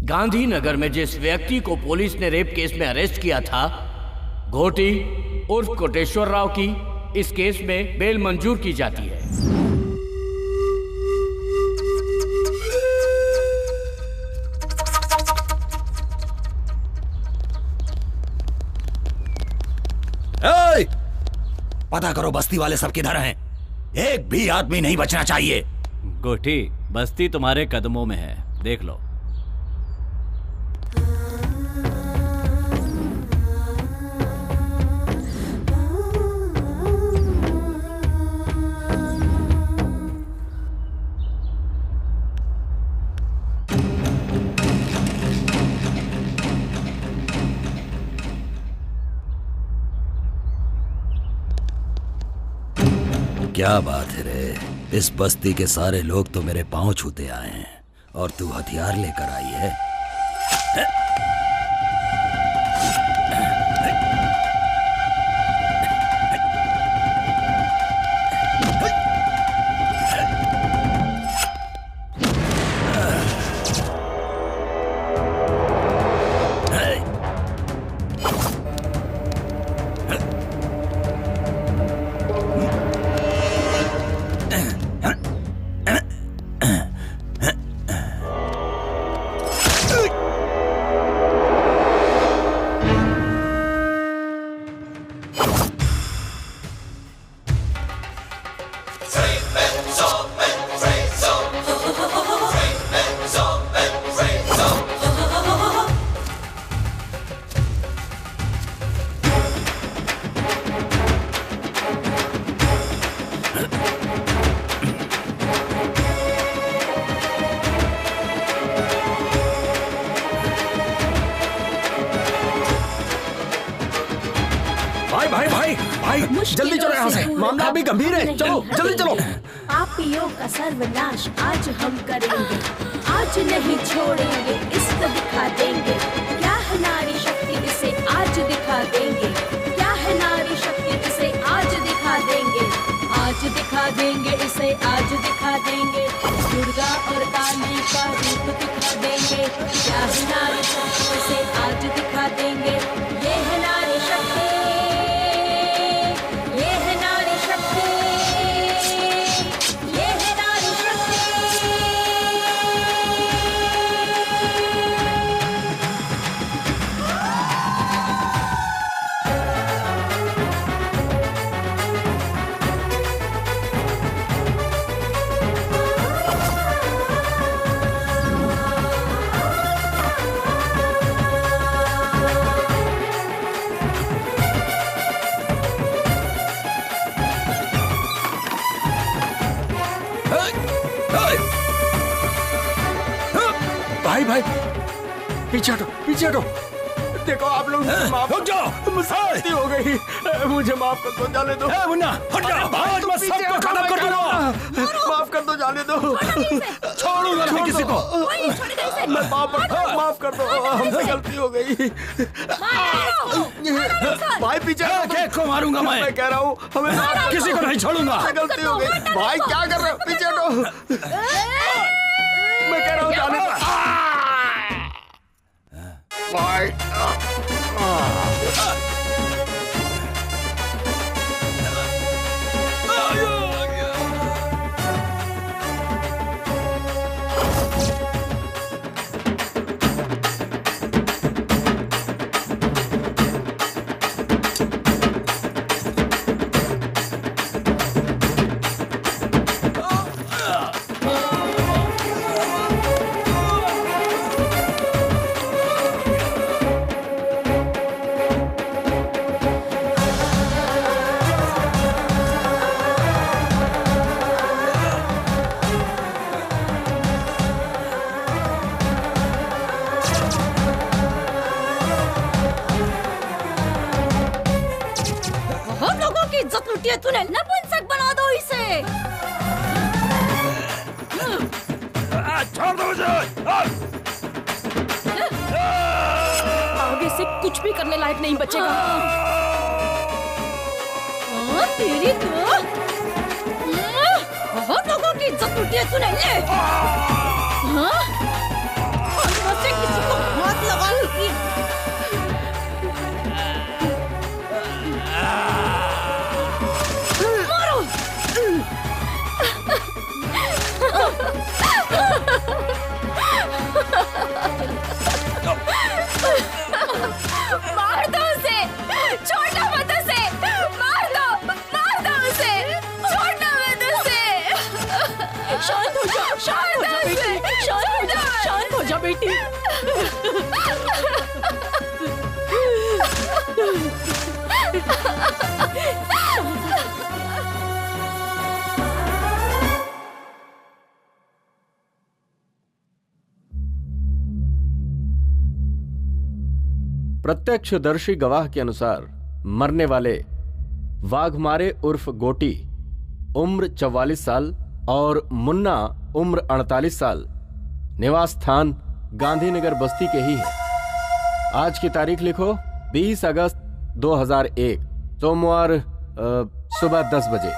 गांधीनगर में जिस व्यक्ति को पुलिस ने रेप केस में अरेस्ट किया था, घोटी उर्फ कोटेश्वर राव की इस केस में बेल मंजूर की जाती है। पता करो बस्ती वाले सब किधर हैं। एक भी आदमी नहीं बचना चाहिए। गोटी, बस्ती तुम्हारे कदमों में है, देख लो। क्या बात है रे, इस बस्ती के सारे लोग तो मेरे पांव छूते आए हैं और तू हथियार लेकर आई है। भाई जल्दी चलो यहाँ से, मामला अभी गंभीर है। चलो जल्दी चलो। पापियों का सर्वनाश आज हम करेंगे, आज नहीं छोड़ेंगे, इसको दिखा देंगे। क्या है नारी शक्ति, इसे आज दिखा देंगे। क्या है नारी शक्ति, इसे आज दिखा देंगे। आज दिखा देंगे, इसे आज दिखा देंगे। दुर्गा और काली का रूप दिखा देंगे। क्या है नारी शक्ति, इसे आज दिखा देंगे। ये है नारी शक्ति, ये है नारी शक्ति, ये है नारी शक्ति। भाई भाई पीछे हटो, पीछे हटो। देखो आप लोग माफ हो जाओ, मुझसे गलती हो गई, मुझे माफ कर दो, जाने दो। मुन्ना हट जाओ, आज मैं सबको खत्म कर दूंगा। माफ कर दो, जाने दो, छोड़ूंगा नहीं किसी को। मैं माफ कर दो, हमसे गलती हो गई। भाई पीछे केक को मारूंगा मैं कह रहा हूँ, हमें किसी को नहीं छोड़ूंगा। गलती हो गई भाई, क्या कर रहे हो, पीछे हटो। मैं कह रहा हूँ जाने दो भाई। इज्जत लुटी है तूने, नपुंसक बना दो इसे। छोड़ दो मुझे। आगे से कुछ भी करने लायक नहीं बचेगा। तेरी तो बहुत लोगों की इज्जत लुटी है तूने। ले से किसी को हाथ लगा लगी। मार दो उसे, छोड़ना मत उसे, मार दो उसे, छोड़ना मत उसे। शांत हो जा, शांत हो जा बेटी। प्रत्यक्षदर्शी गवाह के अनुसार मरने वाले वाघमारे उर्फ गोटी उम्र 44 साल और मुन्ना उम्र 48 साल निवास स्थान गांधीनगर बस्ती के ही हैं। आज की तारीख लिखो 20 अगस्त 2001 सोमवार सुबह 10 बजे।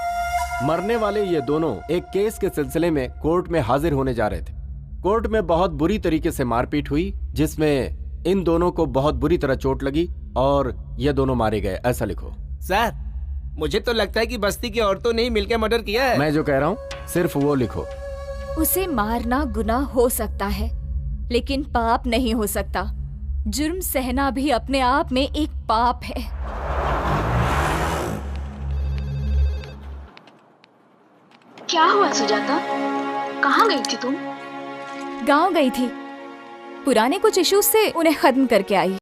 मरने वाले ये दोनों एक केस के सिलसिले में कोर्ट में हाजिर होने जा रहे थे। कोर्ट में बहुत बुरी तरीके से मारपीट हुई, जिसमें इन दोनों को बहुत बुरी तरह चोट लगी और ये दोनों मारे गए। ऐसा लिखो। सर, मुझे तो लगता है कि बस्ती की औरतों ने ही मिलकर मर्डर किया है। मैं जो कह रहा हूँ सिर्फ वो लिखो। उसे मारना गुनाह हो सकता है, लेकिन पाप नहीं हो सकता। जुर्म सहना भी अपने आप में एक पाप है। क्या हुआ सुजाता? कहाँ गई थी तुम? गांव गई थी, पुराने कुछ इश्यूज से उन्हें खत्म करके आई।